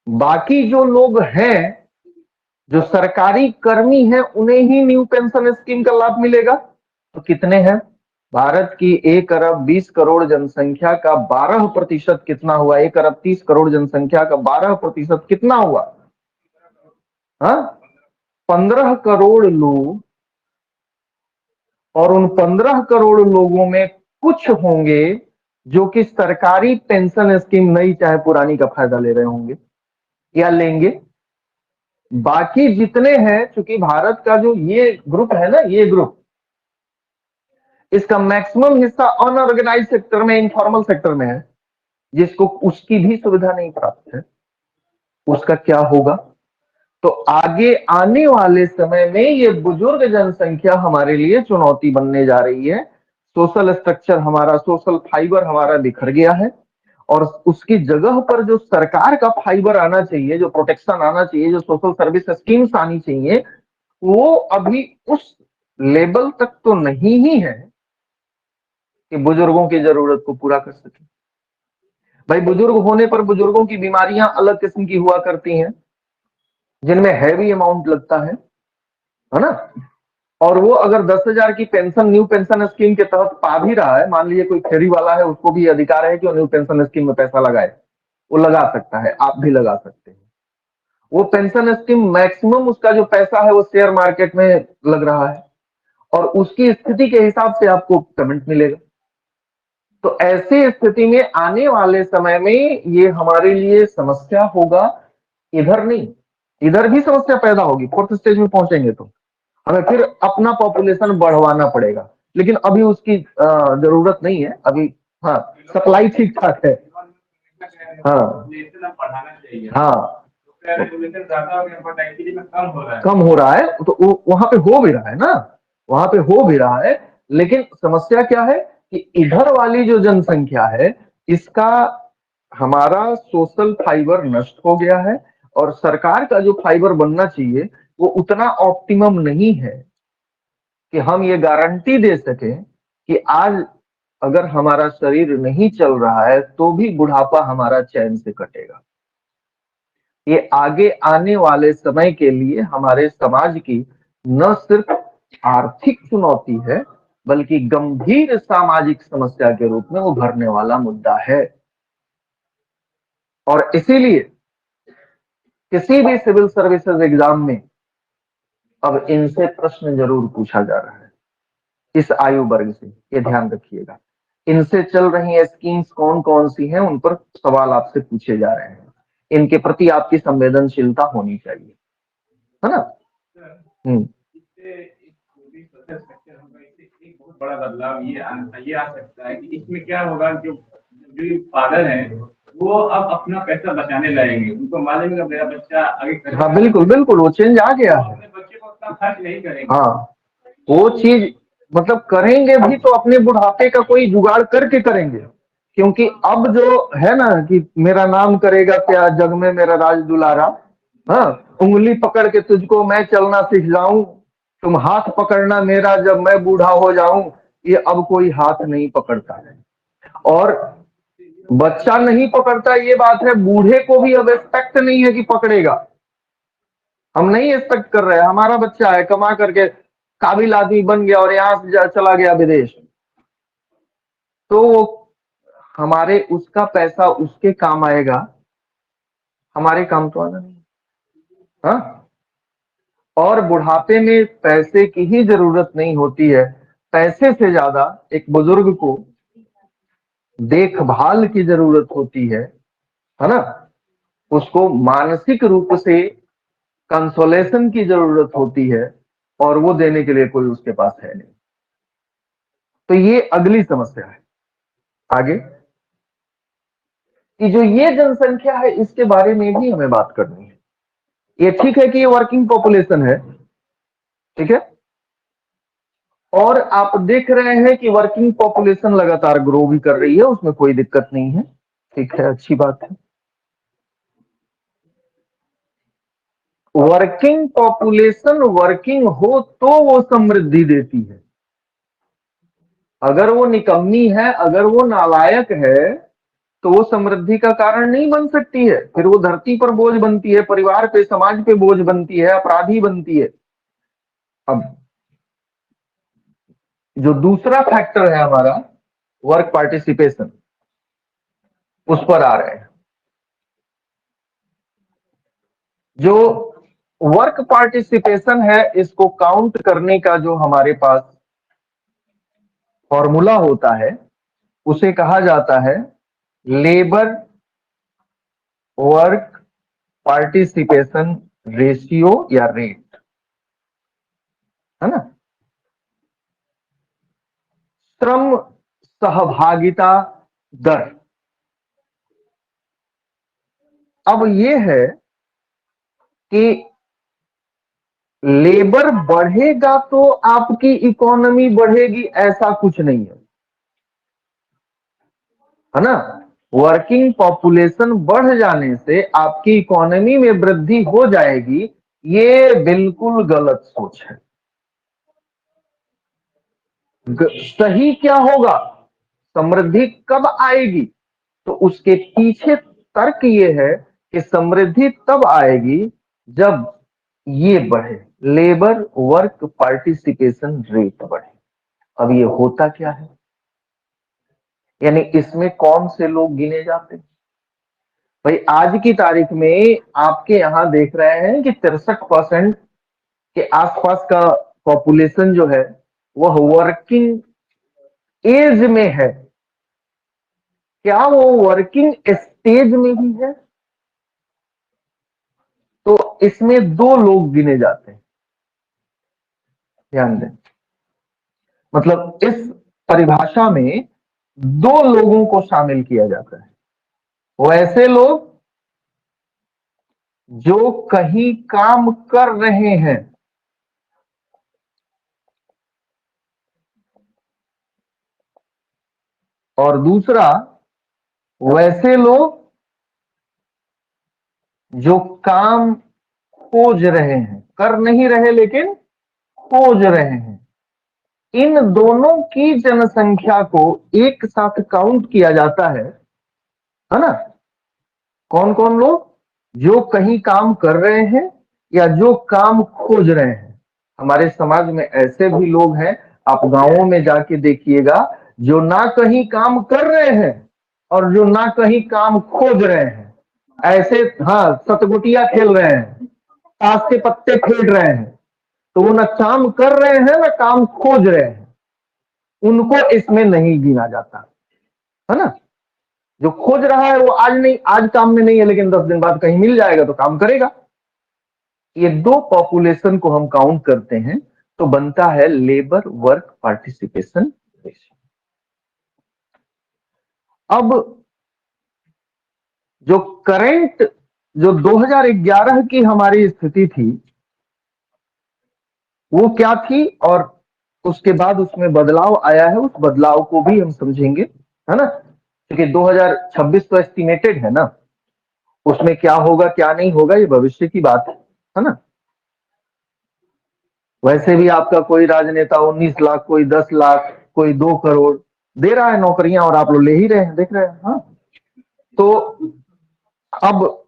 बाकी जो लोग हैं, जो सरकारी कर्मी हैं, उन्हें ही न्यू पेंशन स्कीम का लाभ मिलेगा। तो कितने हैं? भारत की 1 अरब 20 करोड़ जनसंख्या का 12% कितना हुआ? 1 अरब 30 करोड़ जनसंख्या का 12% कितना हुआ? हाँ, 15 करोड़ लोग। और उन 15 करोड़ लोगों में कुछ होंगे जो कि सरकारी पेंशन स्कीम नई चाहे पुरानी का फायदा ले रहे होंगे या लेंगे। बाकी जितने हैं, चूंकि भारत का जो ये ग्रुप है ना, ये ग्रुप, इसका मैक्सिमम हिस्सा अनऑर्गेनाइज सेक्टर में, इनफॉर्मल सेक्टर में है, जिसको उसकी भी सुविधा नहीं प्राप्त है। उसका क्या होगा? तो आगे आने वाले समय में ये बुजुर्ग जनसंख्या हमारे लिए चुनौती बनने जा रही है। सोशल स्ट्रक्चर हमारा, सोशल फाइबर हमारा बिखर गया है, और उसकी जगह पर जो सरकार का फाइबर आना चाहिए, जो प्रोटेक्शन आना चाहिए, जो सोशल सर्विस स्कीम्स आनी चाहिए, वो अभी उस लेवल तक तो नहीं ही है कि बुजुर्गों की जरूरत को पूरा कर सके। भाई, बुजुर्ग होने पर बुजुर्गों की बीमारियां अलग किस्म की हुआ करती हैं, जिनमें हैवी अमाउंट लगता है ना। और वो अगर 10,000 की पेंशन न्यू पेंशन स्कीम के तहत पा भी रहा है, मान लीजिए कोई फेरी वाला है, उसको भी अधिकार है कि वो न्यू पेंशन स्कीम में पैसा लगाए, वो लगा सकता है, आप भी लगा सकते हैं। वो पेंशन स्कीम मैक्सिमम उसका जो पैसा है वो शेयर मार्केट में लग रहा है और उसकी स्थिति के हिसाब से आपको पेमेंट मिलेगा। तो ऐसी स्थिति में आने वाले समय में ये हमारे लिए समस्या होगा। इधर नहीं, इधर भी समस्या पैदा होगी, फोर्थ स्टेज में पहुंचेंगे तो हमें फिर अपना पॉपुलेशन बढ़वाना पड़ेगा, लेकिन अभी उसकी जरूरत नहीं है अभी। हाँ, सप्लाई ठीक ठाक है। हाँ पढ़ाना चाहिए। हाँ, कम कम हो रहा है तो वहां पे हो भी रहा है ना, वहां पे हो भी रहा है, लेकिन समस्या क्या है कि इधर वाली जो जनसंख्या है इसका हमारा सोशल फाइबर नष्ट हो गया है और सरकार का जो फाइबर बनना चाहिए वो उतना ऑप्टिमम नहीं है कि हम ये गारंटी दे सकें कि आज अगर हमारा शरीर नहीं चल रहा है तो भी बुढ़ापा हमारा चैन से कटेगा। ये आगे आने वाले समय के लिए हमारे समाज की न सिर्फ आर्थिक चुनौती है बल्कि गंभीर सामाजिक समस्या के रूप में उभरने वाला मुद्दा है। और इसीलिए किसी भी सिविल सर्विसेज एग्जाम में अब इनसे प्रश्न जरूर पूछा जा रहा है, इस आयु वर्ग से, ये ध्यान रखिएगा। इनसे चल रही स्कीम्स कौन कौन सी हैं उन पर सवाल आपसे पूछे जा रहे हैं, इनके प्रति आपकी संवेदनशीलता होनी चाहिए, है ना। एक बहुत बड़ा बदलाव ये आ सकता है कि इसमें क्या होगा, जो जो फादर है वो अब अपना पैसा बचाने लगेंगे। उनको मालूम है कि मेरा बच्चा आगे। हाँ बिल्कुल बिल्कुल, वो चेंज आ गया है। अपने बच्चे को उतना खर्च नहीं करेंगे। हाँ, वो चीज मतलब करेंगे भी तो अपने बुढ़ापे का कोई जुगाड़ करके करेंगे, क्योंकि अब जो है ना कि मेरा नाम करेगा क्या जग में मेरा राज दुलारा, हाँ, उंगली पकड़ के तुझको मैं चलना सिख जाऊं, तुम हाथ पकड़ना मेरा जब मैं बूढ़ा हो जाऊं, ये अब कोई हाथ नहीं पकड़ता है। और बच्चा नहीं पकड़ता ये बात है, बूढ़े को भी अब एक्सपेक्ट नहीं है कि पकड़ेगा। हम नहीं एक्सपेक्ट कर रहे हैं हमारा बच्चा है कमा करके काबिल आदमी बन गया और यहां से चला गया विदेश, तो वो हमारे उसका पैसा उसके काम आएगा, हमारे काम तो आना नहीं। हाँ, और बुढ़ापे में पैसे की ही जरूरत नहीं होती है, पैसे से ज्यादा एक बुजुर्ग को देखभाल की जरूरत होती है ना। उसको मानसिक रूप से कंसोलेशन की जरूरत होती है और वो देने के लिए कोई उसके पास है नहीं। तो ये अगली समस्या है आगे कि जो ये जनसंख्या है इसके बारे में भी हमें बात करनी है। ये ठीक है कि ये वर्किंग पॉपुलेशन है, ठीक है, और आप देख रहे हैं कि वर्किंग पॉपुलेशन लगातार ग्रो भी कर रही है, उसमें कोई दिक्कत नहीं है, ठीक है, अच्छी बात है। वर्किंग पॉपुलेशन वर्किंग हो तो वो समृद्धि देती है। अगर वो निकम्मी है, अगर वो नालायक है तो वो समृद्धि का कारण नहीं बन सकती है, फिर वो धरती पर बोझ बनती है, परिवार पे समाज पे बोझ बनती है, अपराधी बनती है। अब जो दूसरा फैक्टर है हमारा वर्क पार्टिसिपेशन, उस पर आ रहे हैं। जो वर्क पार्टिसिपेशन है इसको काउंट करने का जो हमारे पास फॉर्मूला होता है उसे कहा जाता है लेबर वर्क पार्टिसिपेशन रेशियो या रेट, है ना, श्रम सहभागिता दर। अब ये है कि लेबर बढ़ेगा तो आपकी इकोनॉमी बढ़ेगी ऐसा कुछ नहीं है ना। वर्किंग पॉपुलेशन बढ़ जाने से आपकी इकोनॉमी में वृद्धि हो जाएगी, ये बिल्कुल गलत सोच है। सही क्या होगा, समृद्धि कब आएगी, तो उसके पीछे तर्क ये है कि समृद्धि तब आएगी जब ये बढ़े। लेबर वर्क पार्टिसिपेशन रेट बढ़े। अब ये होता क्या है, यानी इसमें कौन से लोग गिने जाते हैं? भाई आज की तारीख में आपके यहां देख रहे हैं कि 63% के आसपास का पॉपुलेशन जो है वह वर्किंग एज में है। क्या वो वर्किंग स्टेज में भी है? तो इसमें दो लोग गिने जाते हैं, ध्यान दें। मतलब इस परिभाषा में दो लोगों को शामिल किया जाता है। वो ऐसे लोग जो कहीं काम कर रहे हैं, और दूसरा वैसे लोग जो काम खोज रहे हैं, कर नहीं रहे लेकिन खोज रहे हैं। इन दोनों की जनसंख्या को एक साथ काउंट किया जाता है ना? कौन कौन लोग? जो कहीं काम कर रहे हैं या जो काम खोज रहे हैं। हमारे समाज में ऐसे भी लोग हैं, आप गांवों में जाके देखिएगा, जो ना कहीं काम कर रहे हैं और जो ना कहीं काम खोज रहे हैं। ऐसे हाँ, सतगुटिया खेल रहे हैं, ताश के पत्ते खेल रहे हैं, तो वो ना काम कर रहे हैं ना काम खोज रहे हैं, उनको इसमें नहीं गिना जाता है ना? जो खोज रहा है वो आज नहीं, आज काम में नहीं है, लेकिन 10 दिन बाद कहीं मिल जाएगा तो काम करेगा। ये दो पॉपुलेशन को हम काउंट करते हैं तो बनता है लेबर वर्क पार्टिसिपेशन रेशियो। अब जो करंट, जो 2011 की हमारी स्थिति थी वो क्या थी, और उसके बाद उसमें बदलाव आया है, उस बदलाव को भी हम समझेंगे, है ना? क्योंकि 2026 तो एस्टिमेटेड है ना, उसमें क्या होगा क्या नहीं होगा ये भविष्य की बात है ना? वैसे भी आपका कोई राजनेता 19 लाख, कोई 10 लाख, कोई 2 करोड़ दे रहा है नौकरियां, और आप लोग ले ही रहे हैं, देख रहे हैं। हाँ, तो अब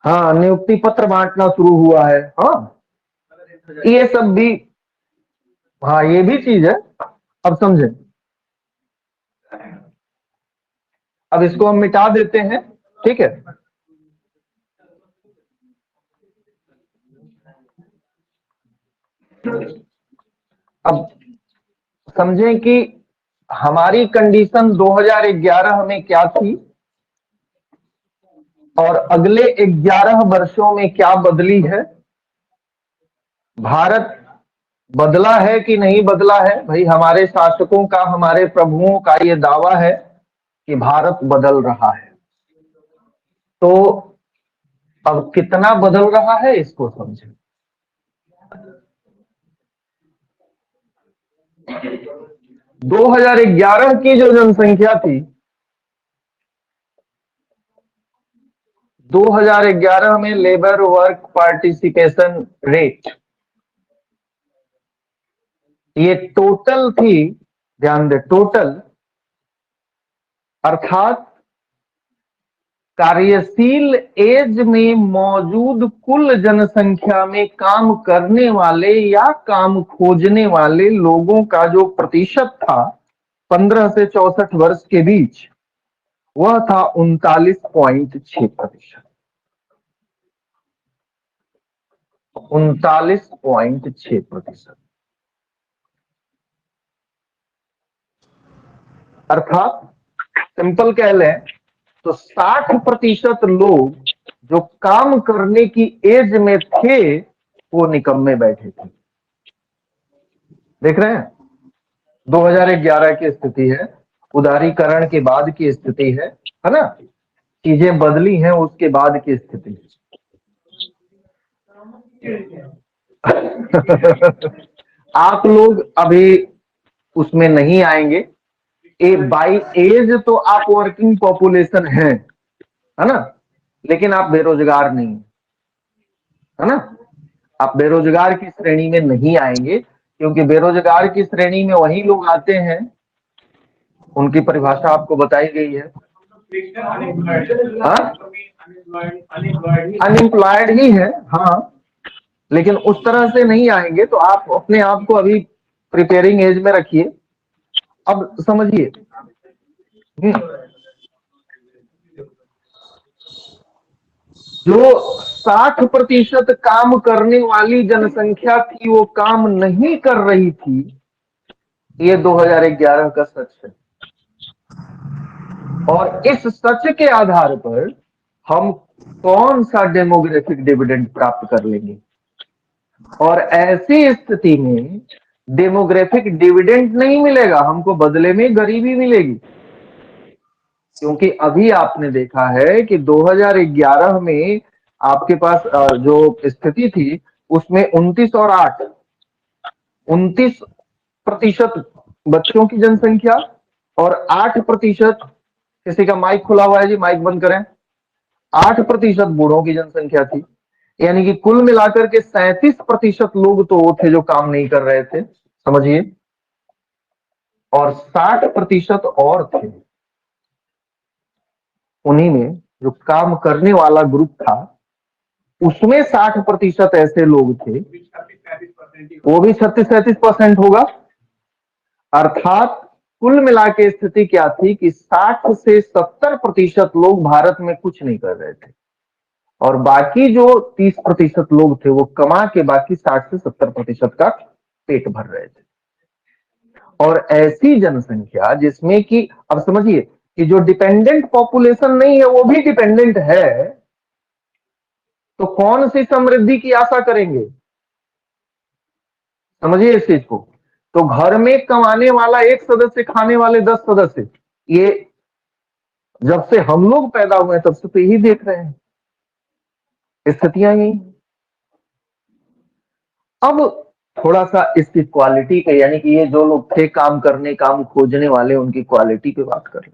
हाँ, नियुक्ति पत्र बांटना शुरू हुआ है। हाँ, ये सब भी, हाँ ये भी चीज है। अब समझे, अब इसको हम मिटा देते हैं, ठीक है? अब समझें कि हमारी कंडीशन 2011 में क्या थी और अगले 11 वर्षों में क्या बदली है। भारत बदला है कि नहीं बदला है? भाई हमारे शासकों का, हमारे प्रभुओं का ये दावा है कि भारत बदल रहा है। तो अब कितना बदल रहा है इसको समझें। 2011 की जो जनसंख्या थी, 2011 में लेबर वर्क पार्टिसिपेशन रेट, ये टोटल थी, ध्यान दे, टोटल अर्थात कार्यशील एज में मौजूद कुल जनसंख्या में काम करने वाले या काम खोजने वाले लोगों का जो प्रतिशत था 15 से 64 वर्ष के बीच, वह था 39.6%। 39.6%। अर्थात सिंपल कह लें तो 60% लोग जो काम करने की एज में थे वो निकम्मे बैठे थे। देख रहे हैं, 2011 की स्थिति है, उदारीकरण के बाद की स्थिति है ना? चीजें बदली हैं उसके बाद की स्थिति है। आप लोग अभी उसमें नहीं आएंगे, बाई एज तो आप वर्किंग पॉपुलेशन है ना? लेकिन आप बेरोजगार नहीं है ना? आप बेरोजगार की श्रेणी में नहीं आएंगे, क्योंकि बेरोजगार की श्रेणी में वही लोग आते हैं, उनकी परिभाषा आपको बताई गई है। अनएम्प्लॉयड ही है। हाँ, लेकिन उस तरह से नहीं आएंगे। तो आप अपने आप को अभी प्रिपेयरिंग एज में रखिए। अब समझिए, जो 60% काम करने वाली जनसंख्या थी वो काम नहीं कर रही थी, ये 2011 का सच है। और इस सच के आधार पर हम कौन सा डेमोग्राफिक डिविडेंड प्राप्त कर लेंगे। और ऐसी स्थिति में डेमोग्राफिक डिविडेंड नहीं मिलेगा, हमको बदले में गरीबी मिलेगी। क्योंकि अभी आपने देखा है कि 2011 में आपके पास जो स्थिति थी उसमें 29 और 8, 29% बच्चों की जनसंख्या और 8%, किसी का माइक खुला हुआ है जी, माइक बंद करें, 8% बूढ़ों की जनसंख्या थी। यानी कि कुल मिलाकर के 37% लोग तो वो थे जो काम नहीं कर रहे थे, समझिए, और 60% और थे। उन्हीं में जो काम करने वाला ग्रुप था उसमें 60% ऐसे लोग थे, वो भी 36-37% होगा। अर्थात कुल मिला के स्थिति क्या थी कि 60 से 70% लोग भारत में कुछ नहीं कर रहे थे और बाकी जो 30% लोग थे वो कमा के बाकी 60 से 70% का पेट भर रहे थे। और ऐसी जनसंख्या जिसमें कि अब समझिए कि जो डिपेंडेंट पॉपुलेशन नहीं है वो भी डिपेंडेंट है, तो कौन सी समृद्धि की आशा करेंगे, समझिए इस चीज को। तो घर में कमाने वाला एक सदस्य, खाने वाले 10 सदस्य, ये जब से हम लोग पैदा हुए तब से तो यही देख रहे हैं, स्थितियां यही। अब थोड़ा सा इसकी क्वालिटी पे, यानी कि ये जो लोग थे काम करने, काम खोजने वाले, उनकी क्वालिटी पे बात कर लें।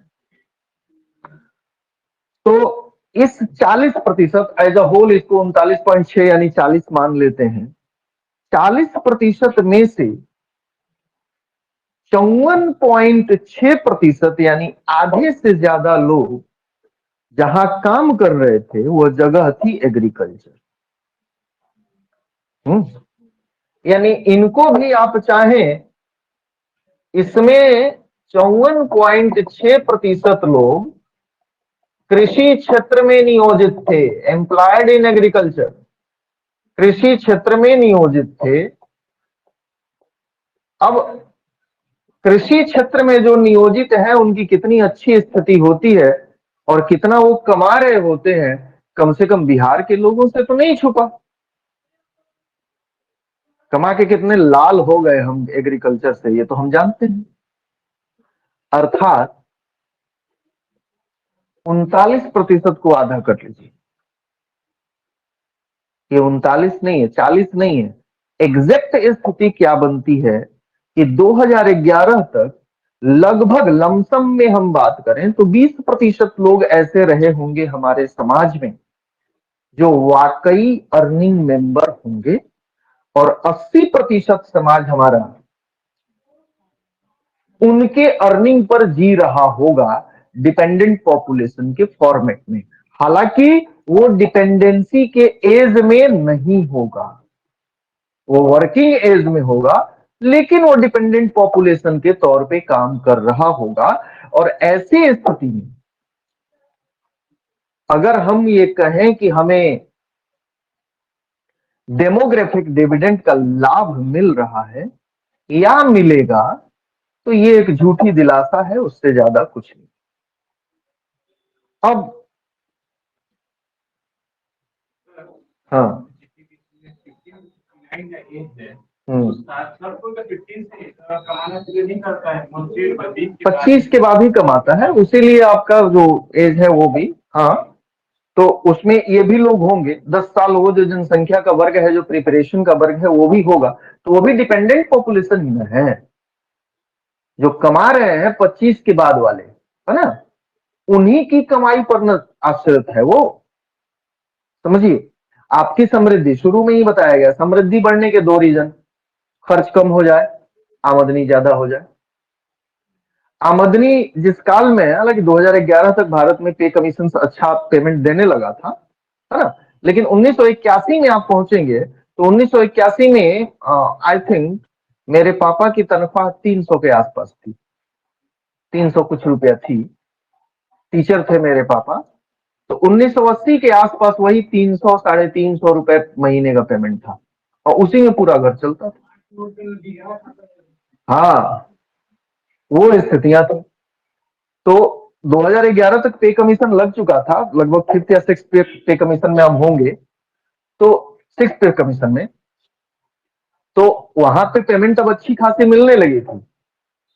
तो इस 40% एज अ होल, इसको 39.6 यानी 40 मान लेते हैं। 40% में से 54.6% यानी आधे से ज्यादा लोग जहां काम कर रहे थे वो जगह थी एग्रीकल्चर। यानी इनको भी आप चाहें, इसमें 54.6% लोग कृषि क्षेत्र में नियोजित थे, एम्प्लॉयड इन एग्रीकल्चर, कृषि क्षेत्र में नियोजित थे। अब कृषि क्षेत्र में जो नियोजित है उनकी कितनी अच्छी स्थिति होती है और कितना वो कमा रहे होते हैं, कम से कम बिहार के लोगों से तो नहीं छुपा। कमा के कितने लाल हो गए हम एग्रीकल्चर से, ये तो हम जानते हैं। अर्थात 39% को आधा कर लीजिए, ये 39 नहीं है, 40 नहीं है। एग्जैक्ट स्थिति क्या बनती है कि 2011 तक लगभग लमसम में हम बात करें तो 20% लोग ऐसे रहे होंगे हमारे समाज में जो वाकई अर्निंग मेंबर होंगे और 80% समाज हमारा उनके अर्निंग पर जी रहा होगा डिपेंडेंट पॉपुलेशन के फॉर्मेट में। हालांकि वो डिपेंडेंसी के एज में नहीं होगा, वो वर्किंग एज में होगा, लेकिन वो डिपेंडेंट पॉपुलेशन के तौर पे काम कर रहा होगा। और ऐसी स्थिति में अगर हम ये कहें कि हमें डेमोग्राफिक डिविडेंड का लाभ मिल रहा है या मिलेगा, तो ये एक झूठी दिलासा है, उससे ज्यादा कुछ नहीं। अब हाँ, 25 के बाद ही कमाता है, उसीलिए आपका जो एज है वो भी, हाँ, तो उसमें ये भी लोग होंगे 10 साल, वो जो जनसंख्या का वर्ग है, जो प्रिपरेशन का वर्ग है वो भी होगा, तो वो भी डिपेंडेंट पॉपुलेशन ही में है। जो कमा रहे हैं 25 के बाद वाले, है ना, उन्हीं की कमाई पर न आश्रित है वो। समझिए, आपकी समृद्धि शुरू में ही बताया गया, समृद्धि बढ़ने के 2 रीजन, खर्च कम हो जाए, आमदनी ज्यादा हो जाए। आमदनी जिस काल में, हालांकि 2011 तक भारत में पे कमीशन अच्छा पेमेंट देने लगा था, है ना, लेकिन 1981 में आप पहुंचेंगे तो तो 1981 में आई थिंक मेरे पापा की तनख्वाह 300 के आसपास थी, 300 कुछ रुपया थी। टीचर थे मेरे पापा। तो 1980 के आसपास वही 300 350 रुपए महीने का पेमेंट था, और उसी में पूरा घर चलता था। हाँ, वो स्थितियां थी। तो 2011 तक पे कमीशन लग चुका था, लगभग फिफ्थ या सिक्स पे कमीशन में हम होंगे, तो सिक्स पे कमीशन में। तो वहां पे पेमेंट अब अच्छी खासी मिलने लगी थी,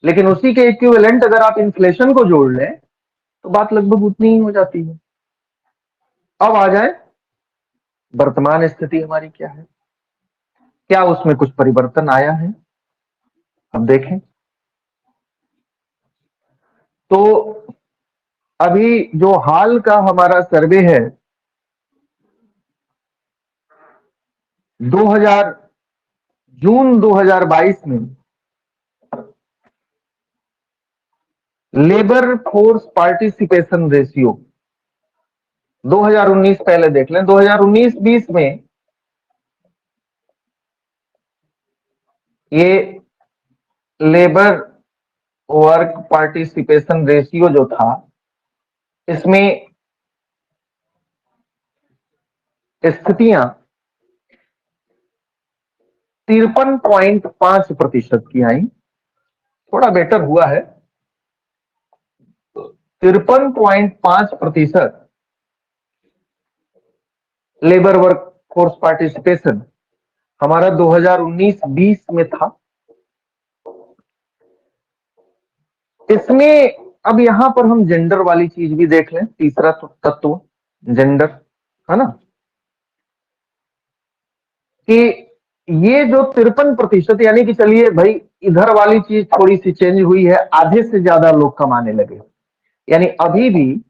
लेकिन उसी के इक्विवेलेंट अगर आप इन्फ्लेशन को जोड़ लें तो बात लगभग उतनी ही हो जाती है। अब आ जाए वर्तमान स्थिति हमारी क्या है, क्या उसमें कुछ परिवर्तन आया है, अब देखें। तो अभी जो हाल का हमारा सर्वे है जून 2022 में, लेबर फोर्स पार्टिसिपेशन रेशियो 2019 पहले देख लें, 2019-20 में ये लेबर वर्क पार्टिसिपेशन रेशियो जो था, इसमें स्थितियां 53.5% की आई, थोड़ा बेटर हुआ है। 53.5% लेबर वर्क फोर्स पार्टिसिपेशन हमारा 2019-20 में था। इसमें अब यहां पर हम जेंडर वाली चीज भी देख लें, तीसरा तत्व जेंडर, है ना, कि ये जो 53%, यानी कि चलिए भाई इधर वाली चीज थोड़ी सी चेंज हुई है, आधे से ज्यादा लोग कमाने लगे, यानी अभी भी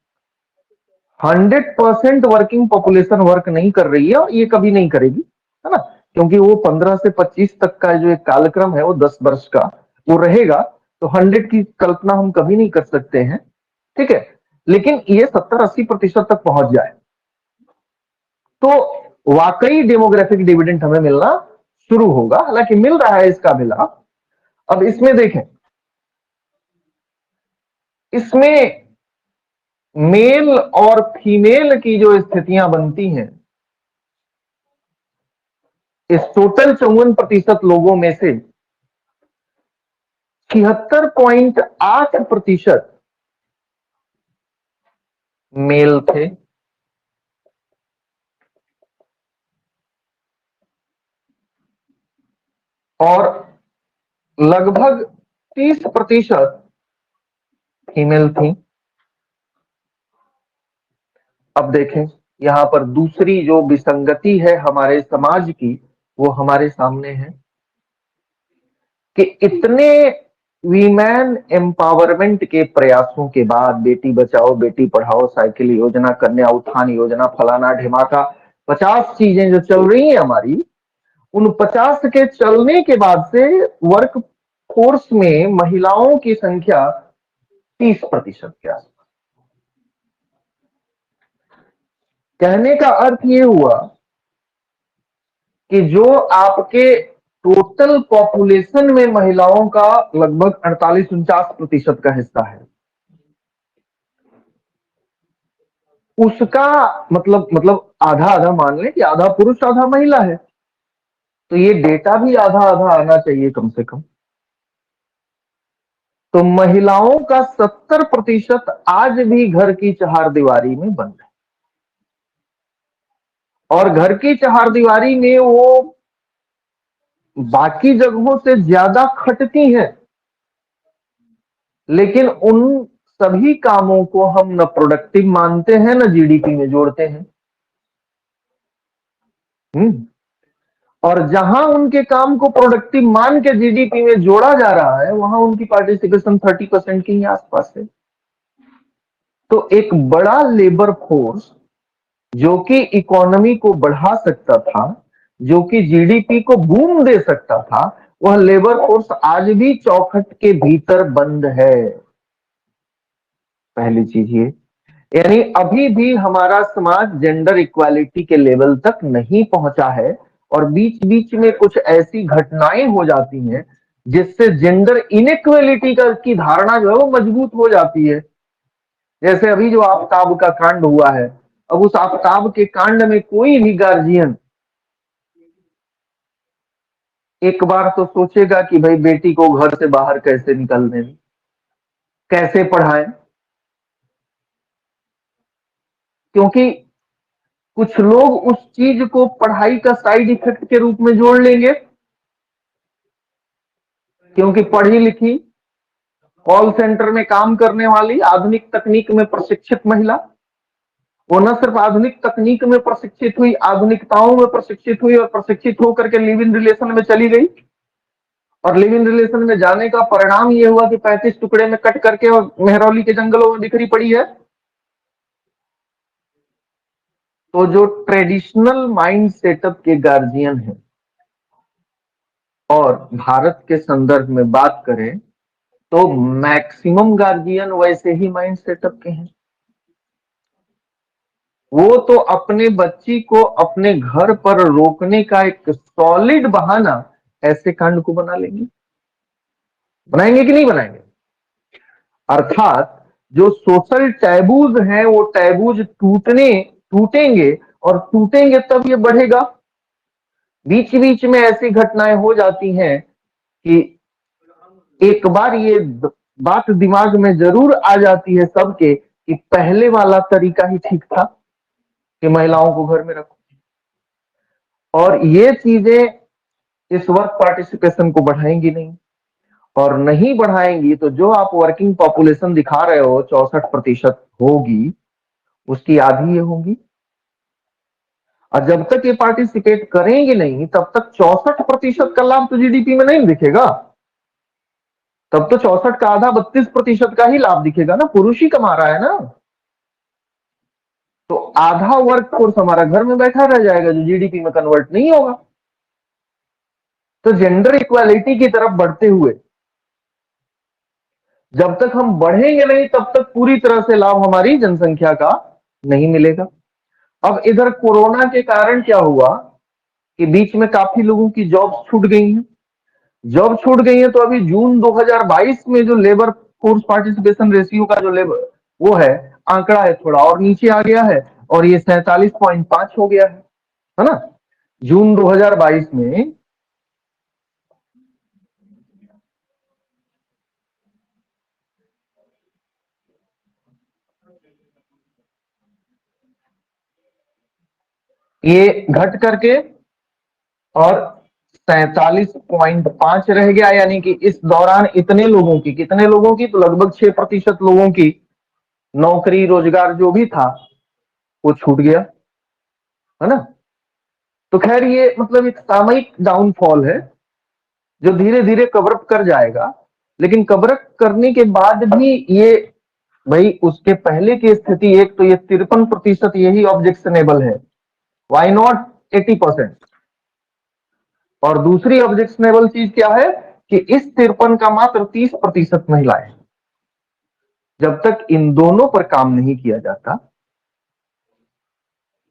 100% वर्किंग पॉपुलेशन वर्क नहीं कर रही है, और ये कभी नहीं करेगी, है ना, क्योंकि वो 15 से 25 तक का जो एक कालक्रम है वो 10 वर्ष का वो रहेगा, तो 100 की कल्पना हम कभी नहीं कर सकते हैं, ठीक है। लेकिन ये 70-80% तक पहुंच जाए तो वाकई डेमोग्राफिक डिविडेंड हमें मिलना शुरू होगा, हालांकि मिल रहा है इसका भी लाभ। अब इसमें देखें, इसमें मेल और फीमेल की जो स्थितियां बनती हैं, इस टोटल 54% लोगों में से 76.8% मेल थे, और लगभग 30% फीमेल थी। अब देखें, यहां पर दूसरी जो विसंगति है हमारे समाज की, वो हमारे सामने है कि इतने वीमेन एम्पावरमेंट के प्रयासों के बाद, बेटी बचाओ बेटी पढ़ाओ, साइकिल योजना, कन्या उत्थान योजना, फलाना ढिमाका, 50 चीजें जो चल रही हैं हमारी, उन 50 के चलने के बाद से वर्क फोर्स में महिलाओं की संख्या 30% के आसपास। कहने का अर्थ ये हुआ कि जो आपके टोटल पॉपुलेशन में महिलाओं का लगभग 48-49% का हिस्सा है, उसका मतलब आधा आधा मान लें कि आधा पुरुष आधा महिला है, तो ये डेटा भी आधा आधा आना चाहिए कम से कम। तो महिलाओं का 70% आज भी घर की चहारदीवारी में बंद है, और घर की चहारदीवारी में वो बाकी जगहों से ज्यादा खटती हैं, लेकिन उन सभी कामों को हम न प्रोडक्टिव मानते हैं न जीडीपी में जोड़ते हैं। और जहां उनके काम को प्रोडक्टिव मान के जीडीपी में जोड़ा जा रहा है, वहां उनकी पार्टिसिपेशन 30% के ही आसपास है। तो एक बड़ा लेबर फोर्स जो कि इकोनॉमी को बढ़ा सकता था, जो कि जीडीपी को बूम दे सकता था, वह लेबर फोर्स आज भी चौखट के भीतर बंद है। पहली चीज ये, यानी अभी भी हमारा समाज जेंडर इक्वालिटी के लेवल तक नहीं पहुंचा है, और बीच बीच में कुछ ऐसी घटनाएं हो जाती हैं जिससे जेंडर इनइक्वालिटी का की धारणा जो है वो मजबूत हो जाती है। जैसे अभी जो आफ्ताब का कांड हुआ है, अब उस आफ्ताब के कांड में कोई भी गार्जियन एक बार तो सोचेगा कि भाई बेटी को घर से बाहर कैसे निकलने दें, कैसे पढ़ाएं, क्योंकि कुछ लोग उस चीज को पढ़ाई का साइड इफेक्ट के रूप में जोड़ लेंगे, क्योंकि पढ़ी लिखी कॉल सेंटर में काम करने वाली आधुनिक तकनीक में प्रशिक्षित महिला, वो न सिर्फ आधुनिक तकनीक में प्रशिक्षित हुई, आधुनिकताओं में प्रशिक्षित हुई और प्रशिक्षित होकर के लिव इन रिलेशन में चली गई, और लिव इन रिलेशन में जाने का परिणाम ये हुआ कि 35 टुकड़े में कट करके और मेहरौली के जंगलों में बिखरी पड़ी है। तो जो ट्रेडिशनल माइंड सेटअप के गार्जियन हैं, और भारत के संदर्भ में बात करें तो मैक्सिमम गार्जियन वैसे ही माइंड सेटअप के हैं। वो तो अपने बच्ची को अपने घर पर रोकने का एक सॉलिड बहाना ऐसे कांड को बना लेंगे। बनाएंगे कि नहीं बनाएंगे? अर्थात जो सोशल टैबूज हैं वो टैबूज टूटेंगे, और टूटेंगे तब ये बढ़ेगा। बीच बीच में ऐसी घटनाएं हो जाती हैं कि एक बार ये बात दिमाग में जरूर आ जाती है सबके कि पहले वाला तरीका ही ठीक था कि महिलाओं को घर में रखो, और ये चीजें इस वर्क पार्टिसिपेशन को बढ़ाएंगी नहीं, और नहीं बढ़ाएंगी तो जो आप वर्किंग पॉपुलेशन दिखा रहे हो 64% होगी, उसकी आधी ये होंगी। और जब तक ये पार्टिसिपेट करेंगे नहीं तब तक 64% का लाभ तो जीडीपी में नहीं दिखेगा। तब तो 64 का आधा 32% का ही लाभ दिखेगा ना, पुरुष ही कमा रहा है ना। तो आधा वर्क फोर्स हमारा घर में बैठा रह जाएगा जो जीडीपी में कन्वर्ट नहीं होगा। तो जेंडर इक्वालिटी की तरफ बढ़ते हुए जब तक हम बढ़ेंगे नहीं तब तक पूरी तरह से लाभ हमारी जनसंख्या का नहीं मिलेगा। अब इधर कोरोना के कारण क्या हुआ कि बीच में काफी लोगों की जॉब छूट गई हैं। जॉब छूट गई है तो अभी जून 2022 में जो लेबर फोर्स पार्टिसिपेशन रेशियो का जो लेबर वो है आंकड़ा है थोड़ा और नीचे आ गया है, और ये 47.5 हो गया है ना, जून 2022 में। ये घट करके और 47.5 रह गया, यानी कि इस दौरान इतने लोगों की, कितने लोगों की, तो लगभग 6% लोगों की नौकरी रोजगार जो भी था वो छूट गया, है ना। तो खैर ये मतलब एक सामयिक डाउनफॉल है जो धीरे धीरे कवरअप कर जाएगा, लेकिन कवरअप करने के बाद भी ये भाई उसके पहले की स्थिति, एक तो ये 53% यही ऑब्जेक्शनेबल है, वाई नॉट 80%। और दूसरी ऑब्जेक्शनेबल चीज क्या है कि इस 53 का मात्र 30% महिलाएं। जब तक इन दोनों पर काम नहीं किया जाता,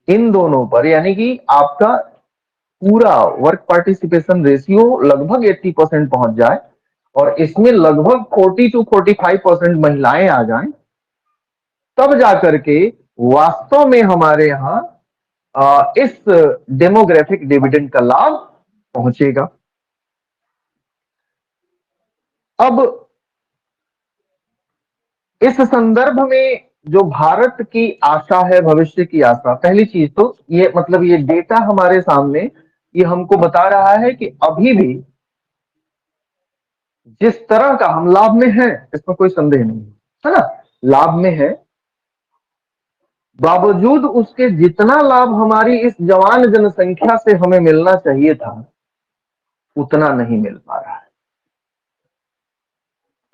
इन दोनों पर, यानी कि आपका पूरा वर्क पार्टिसिपेशन रेशियो लगभग 80% पहुंच जाए और इसमें लगभग 40 to 45% महिलाएं आ जाएं, तब जाकर के वास्तव में हमारे यहां इस डेमोग्राफिक डिविडेंड का लाभ पहुंचेगा। अब इस संदर्भ में जो भारत की आशा है, भविष्य की आशा, पहली चीज तो ये मतलब ये डेटा हमारे सामने ये हमको बता रहा है कि अभी भी जिस तरह का हम लाभ में है इसमें कोई संदेह नहीं है ना, लाभ में है, बावजूद उसके जितना लाभ हमारी इस जवान जनसंख्या से हमें मिलना चाहिए था उतना नहीं मिल पा रहा है।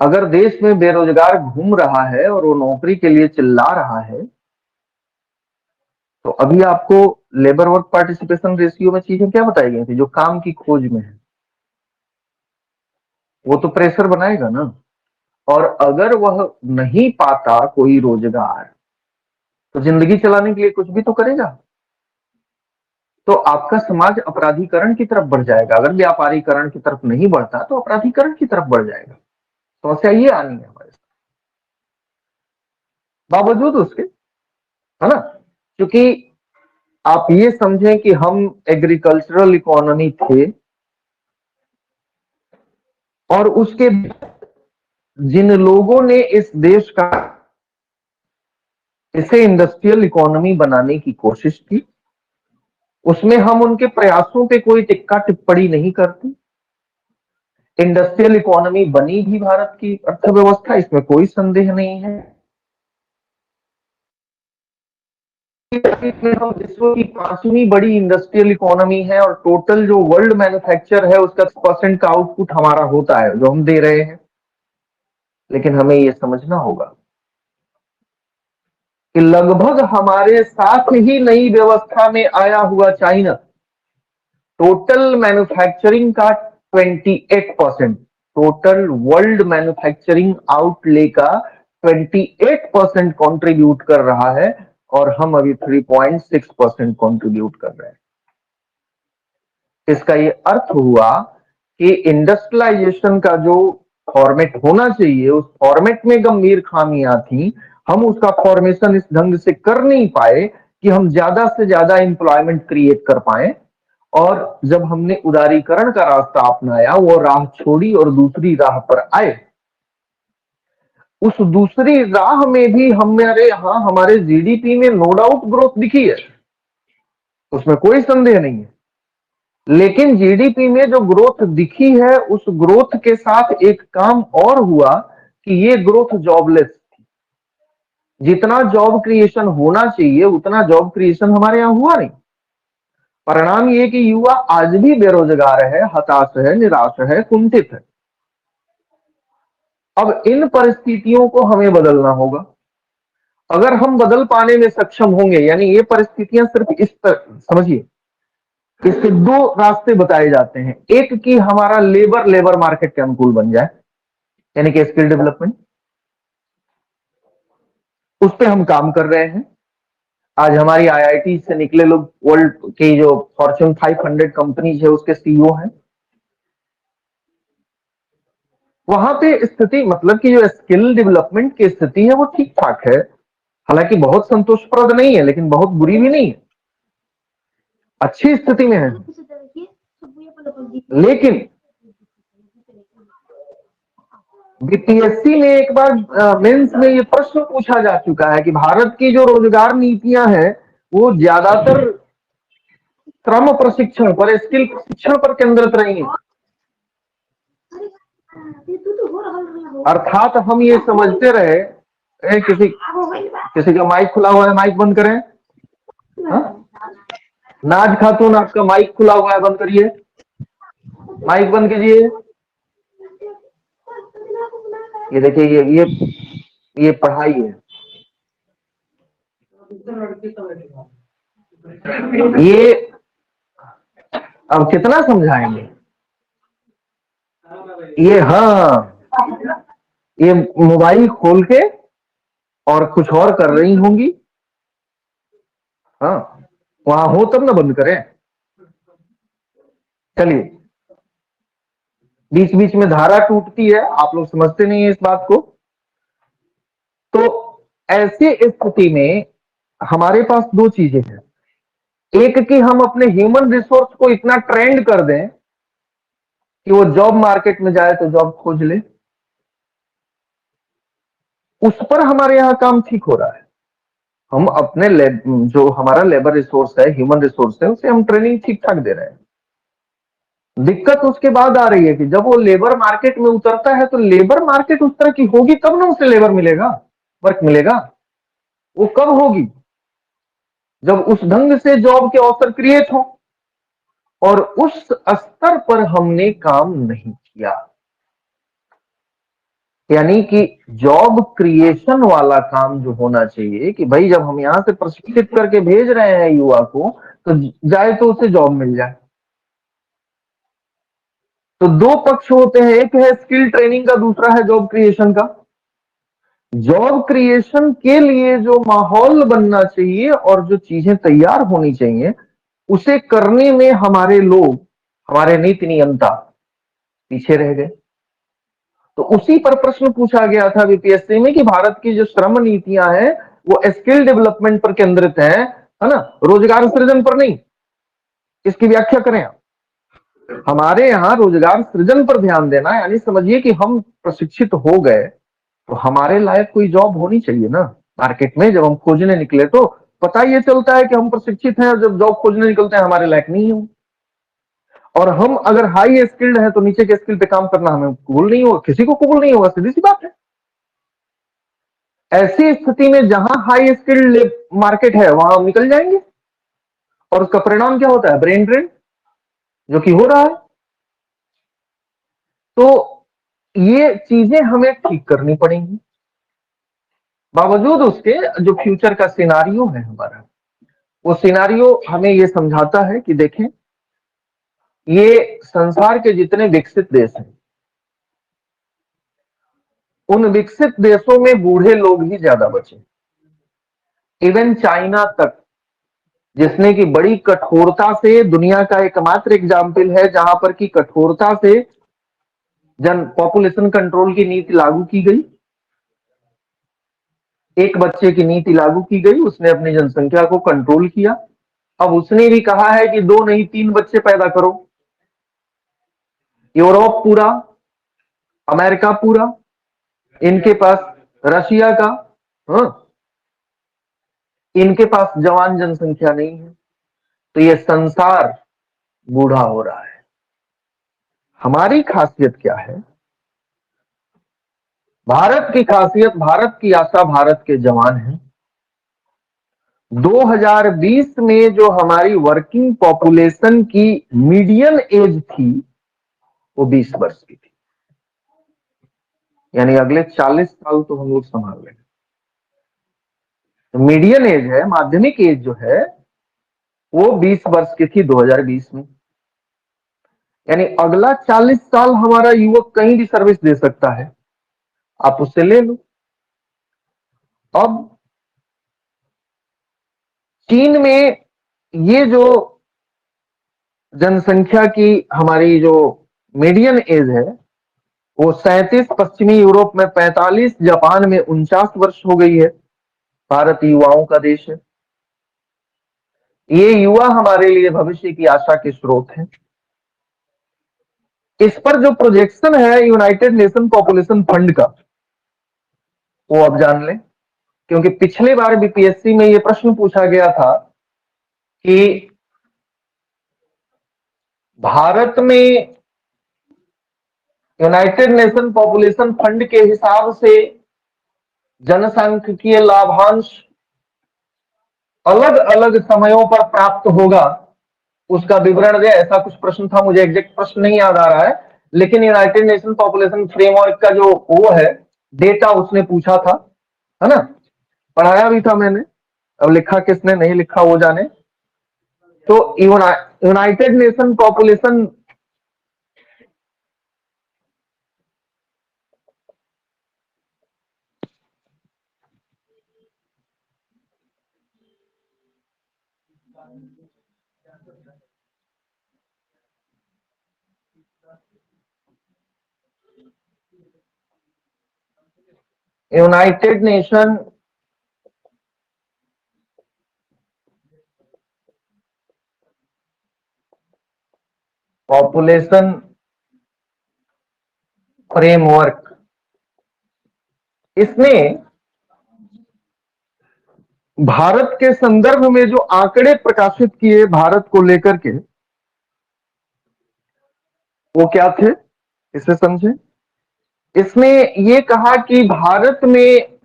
अगर देश में बेरोजगार घूम रहा है और वो नौकरी के लिए चिल्ला रहा है, तो अभी आपको लेबर वर्क पार्टिसिपेशन रेशियो में चीजें क्या बताई गई थी जो काम की खोज में है, वो तो प्रेशर बनाएगा ना। और अगर वह नहीं पाता कोई रोजगार तो जिंदगी चलाने के लिए कुछ भी तो करेगा। तो आपका समाज अपराधीकरण की तरफ बढ़ जाएगा। अगर व्यापारीकरण की तरफ नहीं बढ़ता तो अपराधीकरण की तरफ बढ़ जाएगा। समस्या ये आनी है हमारे साथ, बावजूद उसके, है ना। क्योंकि आप ये समझें कि हम एग्रीकल्चरल इकोनॉमी थे, और उसके जिन लोगों ने इस देश का इसे इंडस्ट्रियल इकोनॉमी बनाने की कोशिश की, उसमें हम उनके प्रयासों पे कोई टिक्का टिप्पणी नहीं करते। इंडस्ट्रियल इकोनॉमी बनी भी भारत की अर्थव्यवस्था, इसमें कोई संदेह नहीं है। में हम विश्व की 5वीं बड़ी इंडस्ट्रियल इकोनॉमी है, और टोटल जो वर्ल्ड मैन्युफैक्चर है उसका 10% का आउटपुट हमारा होता है जो हम दे रहे हैं। लेकिन हमें ये समझना होगा कि लगभग हमारे साथ ही नई व्यवस्था में आया हुआ चाइना टोटल मैन्युफैक्चरिंग का 28%, टोटल वर्ल्ड मैन्युफैक्चरिंग आउटले का 28% कंट्रीब्यूट कर रहा है, और हम अभी 3.6% कंट्रीब्यूट कर रहे हैं। इसका ये अर्थ हुआ कि इंडस्ट्रियलाइजेशन का जो फॉर्मेट होना चाहिए उस फॉर्मेट में गंभीर खामियां थी। हम उसका फॉर्मेशन इस ढंग से कर नहीं पाए कि हम ज्यादा से ज्यादा एम्प्लॉयमेंट क्रिएट कर पाए, और जब हमने उदारीकरण का रास्ता अपनाया, वो राह छोड़ी और दूसरी राह पर आए। उस दूसरी राह में भी हमारे यहां हमारे जीडीपी में नो डाउट ग्रोथ दिखी है, उसमें कोई संदेह नहीं है। लेकिन जीडीपी में जो ग्रोथ दिखी है उस ग्रोथ के साथ एक काम और हुआ कि ये ग्रोथ जॉबलेस थी। जितना जॉब क्रिएशन होना चाहिए उतना जॉब क्रिएशन हमारे यहां हुआ नहीं। परिणाम ये कि युवा आज भी बेरोजगार है, हताश है, निराश है, कुंठित है। अब इन परिस्थितियों को हमें बदलना होगा। अगर हम बदल पाने में सक्षम होंगे, यानी ये परिस्थितियां सिर्फ इस तरह समझिए, इसके दो रास्ते बताए जाते हैं। एक कि हमारा लेबर मार्केट के अनुकूल बन जाए, यानी कि स्किल डेवलपमेंट, उस पर हम काम कर रहे हैं। आज हमारी आईआईटी से निकले लोग वर्ल्ड के जो फॉर्च्यून 500 कंपनीज है उसके सीईओ हैं। वहां पे स्थिति, मतलब कि जो स्किल डेवलपमेंट की स्थिति है वो ठीक ठाक है, हालांकि बहुत संतोषप्रद नहीं है लेकिन बहुत बुरी भी नहीं है, अच्छी स्थिति में है। लेकिन बीपीएससी में एक बार मेंस में ये प्रश्न पूछा जा चुका है कि भारत की जो रोजगार नीतियां हैं वो ज्यादातर श्रम प्रशिक्षण पर, स्किल प्रशिक्षण पर केंद्रित रही हैं। अर्थात हम ये समझते रहे, किसी का माइक खुला हुआ है, माइक बंद करें। हा? नाज खातून आपका माइक खुला हुआ है, बंद करिए, माइक बंद कीजिए। ये देखिए, ये पढ़ाई है, ये अब कितना समझाएंगे। ये हाँ, ये मोबाइल खोल के और कुछ और कर रही होंगी। हाँ, वहां हो तब ना बंद करें। चलिए, बीच बीच में धारा टूटती है, आप लोग समझते नहीं है इस बात को। तो ऐसी स्थिति में हमारे पास दो चीजें हैं। एक कि हम अपने ह्यूमन रिसोर्स को इतना ट्रेंड कर दें कि वो जॉब मार्केट में जाए तो जॉब खोज ले, उस पर हमारे यहां काम ठीक हो रहा है। हम अपने जो हमारा लेबर रिसोर्स है, ह्यूमन रिसोर्स है, उसे हम ट्रेनिंग ठीक ठाक दे रहे हैं। दिक्कत उसके बाद आ रही है कि जब वो लेबर मार्केट में उतरता है तो लेबर मार्केट उस तरह की होगी तब ना उसे लेबर मिलेगा, वर्क मिलेगा। वो कब होगी? जब उस ढंग से जॉब के अवसर क्रिएट हो, और उस स्तर पर हमने काम नहीं किया। यानी कि जॉब क्रिएशन वाला काम जो होना चाहिए कि भाई जब हम यहां से प्रशिक्षित करके भेज रहे हैं युवा को, तो जाए तो उसे जॉब मिल जाए। तो दो पक्ष होते हैं, एक है स्किल ट्रेनिंग का, दूसरा है जॉब क्रिएशन का। जॉब क्रिएशन के लिए जो माहौल बनना चाहिए और जो चीजें तैयार होनी चाहिए उसे करने में हमारे लोग, हमारे नीति नियंता पीछे रह गए। तो उसी पर प्रश्न पूछा गया था बीपीएससी में कि भारत की जो श्रम नीतियां हैं वो स्किल डेवलपमेंट पर केंद्रित है ना, रोजगार सृजन पर नहीं। इसकी व्याख्या करें आप। हमारे यहाँ रोजगार सृजन पर ध्यान देना, यानी समझिए कि हम प्रशिक्षित हो गए तो हमारे लायक कोई जॉब होनी चाहिए ना मार्केट में। जब हम खोजने निकले तो पता ये चलता है कि हम प्रशिक्षित हैं, और जब जॉब खोजने निकलते हैं हमारे लायक नहीं है। और हम अगर हाई स्किल्ड हैं तो नीचे के स्किल पे काम करना हमें कबूल नहीं होगा, किसी को कबूल नहीं होगा, सीधी सी बात है। ऐसी स्थिति में जहां हाई स्किल्ड मार्केट है वहां हम निकल जाएंगे, और उसका परिणाम क्या होता है? ब्रेन ड्रेन, जो कि हो रहा है। तो ये चीजें हमें ठीक करनी पड़ेंगी। बावजूद उसके जो फ्यूचर का सिनारियो है हमारा, वो सिनारियो हमें ये समझाता है कि देखें, ये संसार के जितने विकसित देश हैं उन विकसित देशों में बूढ़े लोग ही ज्यादा बचे। इवन चाइना तक, जिसने की बड़ी कठोरता से, दुनिया का एकमात्र एग्जाम्पल है जहां पर की कठोरता से जन पॉपुलेशन कंट्रोल की नीति लागू की गई, एक बच्चे की नीति लागू की गई, उसने अपनी जनसंख्या को कंट्रोल किया। अब उसने भी कहा है कि 2 नहीं 3 बच्चे पैदा करो। यूरोप पूरा, अमेरिका पूरा, इनके पास, रशिया का, हाँ, इनके पास जवान जनसंख्या नहीं है। तो ये संसार बूढ़ा हो रहा है। हमारी खासियत क्या है? भारत की खासियत, भारत की आशा भारत के जवान हैं। 2020 में जो हमारी वर्किंग पॉपुलेशन की मीडियन एज थी वो 20 वर्ष की थी। यानी अगले 40 साल तो हम लोग संभाल लेंगे। तो मीडियन एज है, माध्यमिक एज जो है वो 20 वर्ष की थी 2020 में। यानी अगला 40 साल हमारा युवक कहीं भी सर्विस दे सकता है, आप उससे ले लो। अब चीन में ये जो जनसंख्या की हमारी जो मीडियन एज है वो 37, पश्चिमी यूरोप में 45, जापान में 49 वर्ष हो गई है। भारत युवाओं का देश है। ये युवा हमारे लिए भविष्य की आशा के स्रोत हैं। इस पर जो प्रोजेक्शन है यूनाइटेड नेशन पॉपुलेशन फंड का, वो अब जान लें, क्योंकि पिछले बार बीपीएससी में ये प्रश्न पूछा गया था कि भारत में यूनाइटेड नेशन पॉपुलेशन फंड के हिसाब से जनसांख्यिकीय लाभांश अलग अलग समयों पर प्राप्त होगा, उसका विवरण दे, ऐसा कुछ प्रश्न था। मुझे एग्जैक्ट प्रश्न नहीं याद आ रहा है, लेकिन यूनाइटेड नेशन पॉपुलेशन फ्रेमवर्क का जो वो है डेटा उसने पूछा था, है ना, पढ़ाया भी था मैंने। अब लिखा किसने नहीं लिखा वो जाने। तो United nation population United nation population framework, इसने भारत के संदर्भ में जो आंकड़े प्रकाशित किए भारत को लेकर के, वो क्या थे इसे समझे। इसने ये कहा कि भारत में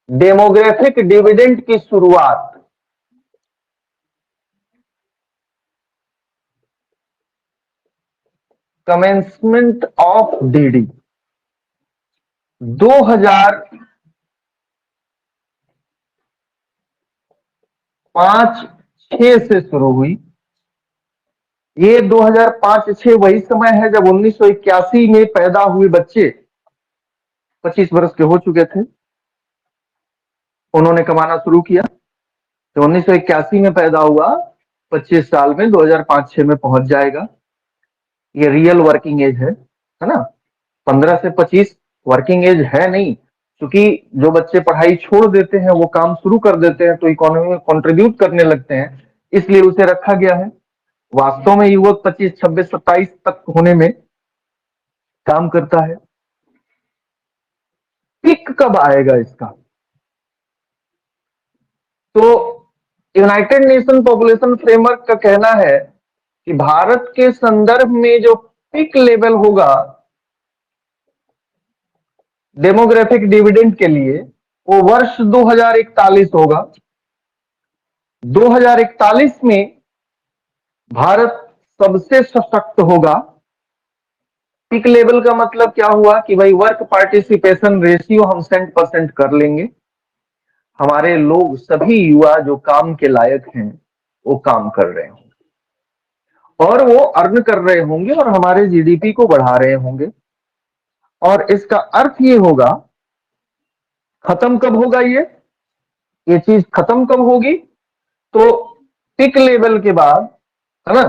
डेमोग्राफिक डिविडेंड की शुरुआत कमेंसमेंट ऑफ डीडी 2005-6 से शुरू हुई। ये 2005-6 वही समय है जब 1981 में पैदा हुए बच्चे 25 वर्ष के हो चुके थे, उन्होंने कमाना शुरू किया। तो 1981 में पैदा हुआ 25 साल में 2005-6 में पहुंच जाएगा। ये रियल वर्किंग एज है ना। 15 से 25 वर्किंग एज है नहीं, क्योंकि जो बच्चे पढ़ाई छोड़ देते हैं वो काम शुरू कर देते हैं तो इकोनॉमी में कंट्रीब्यूट करने लगते हैं, इसलिए उसे रखा गया है। वास्तव में युवक 25, 26, 27 तक होने में काम करता है। पिक कब आएगा इसका? तो यूनाइटेड नेशन पॉपुलेशन फ्रेमवर्क का कहना है कि भारत के संदर्भ में जो पिक लेवल होगा डेमोग्राफिक डिविडेंड के लिए, वो वर्ष 2041 होगा। 2041 में भारत सबसे सशक्त होगा। पिक लेवल का मतलब क्या हुआ कि भाई वर्क पार्टिसिपेशन रेशियो हम 100% कर लेंगे। हमारे लोग सभी युवा जो काम के लायक हैं वो काम कर रहे होंगे और वो अर्न कर रहे होंगे और हमारे जीडीपी को बढ़ा रहे होंगे। और इसका अर्थ ये होगा, खत्म कब होगा ये चीज खत्म कब होगी? तो पिक लेवल के बाद, है ना,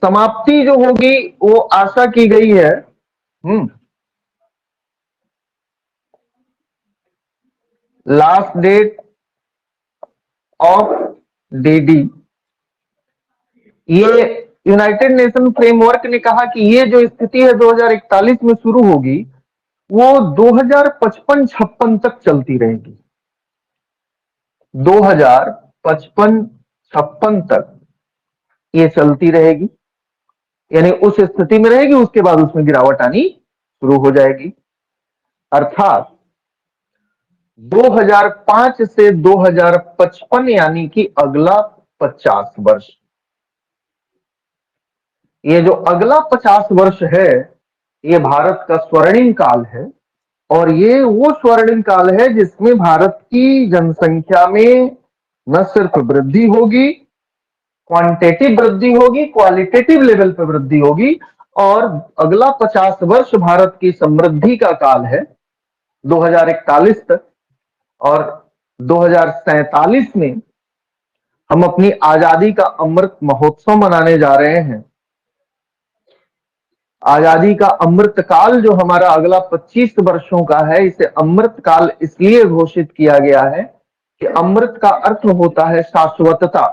समाप्ति जो होगी वो आशा की गई है लास्ट डेट ऑफ डीडी। ये यूनाइटेड नेशन फ्रेमवर्क ने कहा कि ये जो स्थिति है 2041 में शुरू होगी वो 2055-56 तक चलती रहेगी। 2055-56 तक ये चलती रहेगी, यानी उस स्थिति में रहेगी, उसके बाद उसमें गिरावट आनी शुरू हो जाएगी। अर्थात 2005 से 2055 यानी कि अगला 50 वर्ष, ये जो अगला 50 वर्ष है ये भारत का स्वर्णिम काल है। और ये वो स्वर्णिम काल है जिसमें भारत की जनसंख्या में न सिर्फ वृद्धि होगी, क्वांटिटेटिव वृद्धि होगी, क्वालिटेटिव लेवल पर वृद्धि होगी। और अगला 50 वर्ष भारत की समृद्धि का काल है 2041 तक। और 2047 में हम अपनी आजादी का अमृत महोत्सव मनाने जा रहे हैं। आजादी का अमृत काल जो हमारा अगला 25 वर्षों का है, इसे अमृत काल इसलिए घोषित किया गया है कि अमृत का अर्थ होता है शाश्वतता।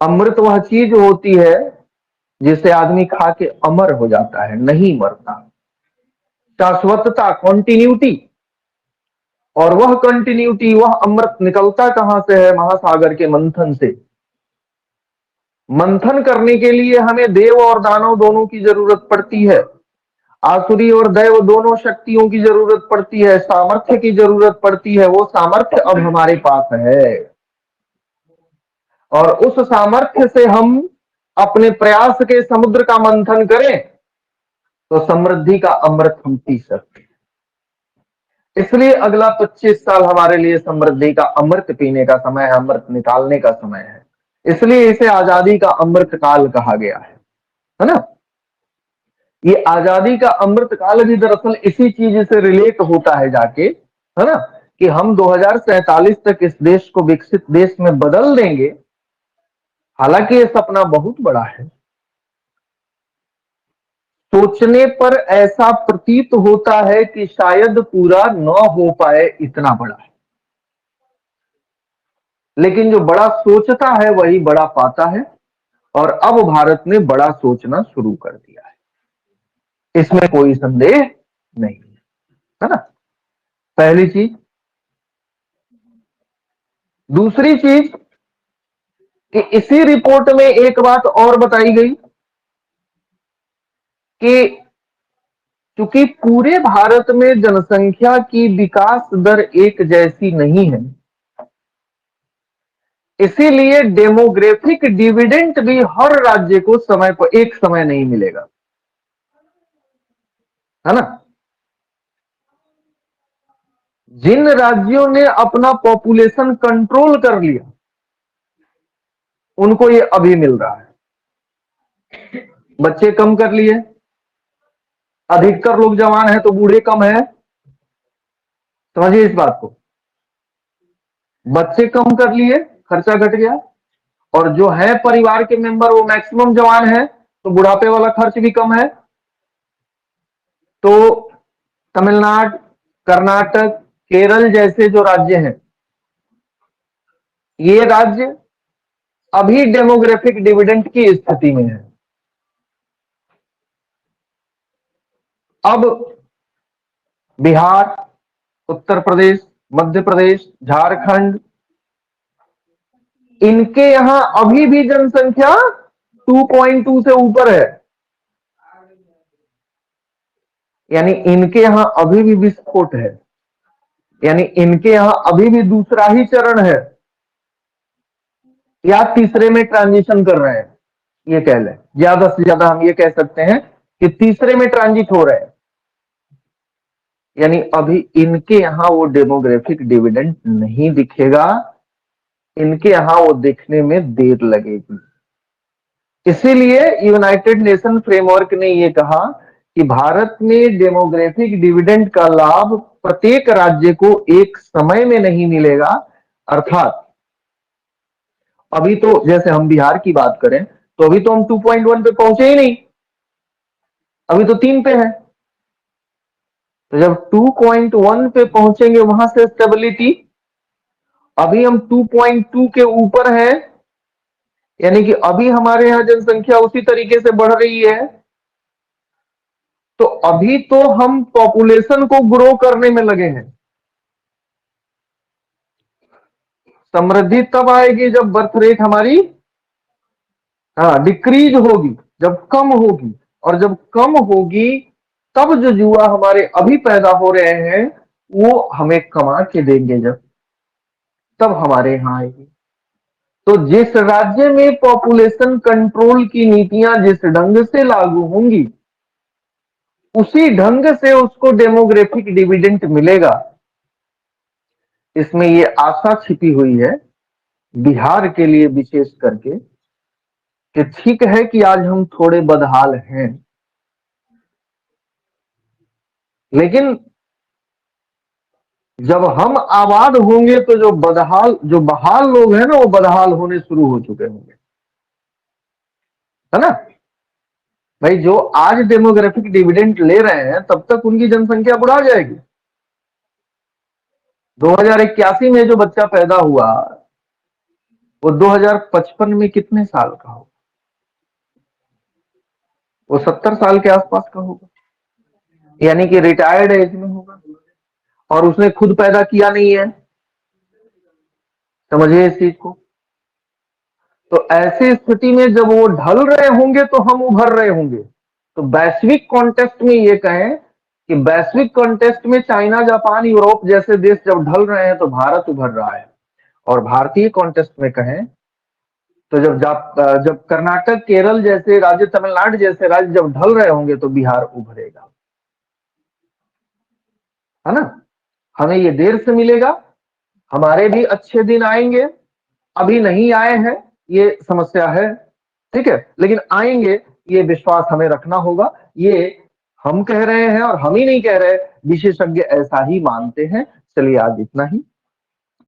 अमृत वह चीज होती है जिसे आदमी खा के अमर हो जाता है, नहीं मरता। शाश्वतता, कॉन्टिन्यूटी। और वह कंटिन्यूटी, वह अमृत निकलता कहां से है? महासागर के मंथन से। मंथन करने के लिए हमें देव और दानव दोनों की जरूरत पड़ती है, आसुरी और दैव दोनों शक्तियों की जरूरत पड़ती है, सामर्थ्य की जरूरत पड़ती है। वो सामर्थ्य अब हमारे पास है और उस सामर्थ्य से हम अपने प्रयास के समुद्र का मंथन करें तो समृद्धि का अमृत हम पी सकते हैं। इसलिए अगला 25 साल हमारे लिए समृद्धि का अमृत पीने का समय है, अमृत निकालने का समय है। इसलिए इसे आजादी का अमृत काल कहा गया है ना। ये आजादी का अमृत काल भी दरअसल इसी चीज से रिलेट होता है जाके, है ना, कि हम 2047 तक इस देश को विकसित देश में बदल देंगे। हालांकि ये सपना बहुत बड़ा है, सोचने पर ऐसा प्रतीत होता है कि शायद पूरा न हो पाए, इतना बड़ा है। लेकिन जो बड़ा सोचता है वही बड़ा पाता है और अब भारत ने बड़ा सोचना शुरू कर दिया है, इसमें कोई संदेह नहीं है ना। पहली चीज। दूसरी चीज कि इसी रिपोर्ट में एक बात और बताई गई कि चूंकि पूरे भारत में जनसंख्या की विकास दर एक जैसी नहीं है, इसीलिए डेमोग्राफिक डिविडेंड भी हर राज्य को समय पर एक समय नहीं मिलेगा, है ना। जिन राज्यों ने अपना पॉपुलेशन कंट्रोल कर लिया उनको ये अभी मिल रहा है। बच्चे कम कर लिए, अधिकतर लोग जवान हैं तो बूढ़े कम हैं। समझिए इस बात को। बच्चे कम कर लिए, खर्चा घट गया, और जो है परिवार के मेंबर वो मैक्सिमम जवान है, तो बुढ़ापे वाला खर्च भी कम है। तो तमिलनाडु, कर्नाटक, केरल जैसे जो राज्य हैं, ये राज्य अभी डेमोग्राफिक डिविडेंड की स्थिति में है। अब बिहार, उत्तर प्रदेश, मध्य प्रदेश, झारखंड, इनके यहां अभी भी जनसंख्या 2.2 से ऊपर है, यानी इनके यहां अभी भी विस्फोट है, यानी इनके यहां अभी भी दूसरा ही चरण है या तीसरे में ट्रांजिशन कर रहे हैं, ये कह लें। ज्यादा से ज्यादा हम ये कह सकते हैं कि तीसरे में ट्रांजिट हो रहे हैं, यानी अभी इनके यहां वो डेमोग्राफिक डिविडेंड नहीं दिखेगा, इनके यहां वो दिखने में देर लगेगी। इसीलिए यूनाइटेड नेशन फ्रेमवर्क ने ये कहा कि भारत में डेमोग्राफिक डिविडेंड का लाभ प्रत्येक राज्य को एक समय में नहीं मिलेगा। अर्थात अभी तो जैसे हम बिहार की बात करें तो अभी तो हम 2.1 पे पहुंचे ही नहीं, अभी तो 3 पे है। तो जब 2.1 पे पहुंचेंगे वहां से स्टेबिलिटी, अभी हम 2.2 के ऊपर है, यानी कि अभी हमारे यहां जनसंख्या उसी तरीके से बढ़ रही है। तो अभी तो हम पॉपुलेशन को ग्रो करने में लगे हैं। समृद्धि तब आएगी जब बर्थ रेट हमारी डिक्रीज होगी, जब कम होगी, और जब कम होगी तब जो युवा हमारे अभी पैदा हो रहे हैं वो हमें कमा के देंगे, जब तब हमारे यहां आएगी। तो जिस राज्य में पॉपुलेशन कंट्रोल की नीतियां जिस ढंग से लागू होंगी उसी ढंग से उसको डेमोग्राफिक डिविडेंड मिलेगा। इसमें ये आशा छिपी हुई है बिहार के लिए विशेष करके कि ठीक है कि आज हम थोड़े बदहाल हैं, लेकिन जब हम आबाद होंगे तो जो बहाल लोग हैं ना वो बदहाल होने शुरू हो चुके होंगे, है ना भाई। जो आज डेमोग्राफिक डिविडेंड ले रहे हैं तब तक उनकी जनसंख्या बढ़ा जाएगी। 2081 में जो बच्चा पैदा हुआ वो 2055 में कितने साल का होगा? वो 70 साल के आसपास का होगा, यानी कि रिटायर्ड एज में होगा, और उसने खुद पैदा किया नहीं है। समझिए इस चीज को। तो ऐसी स्थिति में जब वो ढल रहे होंगे तो हम उभर रहे होंगे। तो वैश्विक कॉन्टेक्स्ट में ये कहें कि वैश्विक कॉन्टेक्स्ट में चाइना, जापान, यूरोप जैसे देश जब ढल रहे हैं तो भारत उभर रहा है, और भारतीय कॉन्टेक्स्ट में कहें तो जब कर्नाटक, केरल जैसे राज्य, तमिलनाडु जैसे राज्य जब ढल रहे होंगे तो बिहार उभरेगा, है ना। हमें ये देर से मिलेगा, हमारे भी अच्छे दिन आएंगे, अभी नहीं आए हैं ये समस्या है, ठीक है, लेकिन आएंगे, ये विश्वास हमें रखना होगा। ये हम कह रहे हैं और हम ही नहीं कह रहे, विशेषज्ञ ऐसा ही मानते हैं। चलिए आज इतना ही।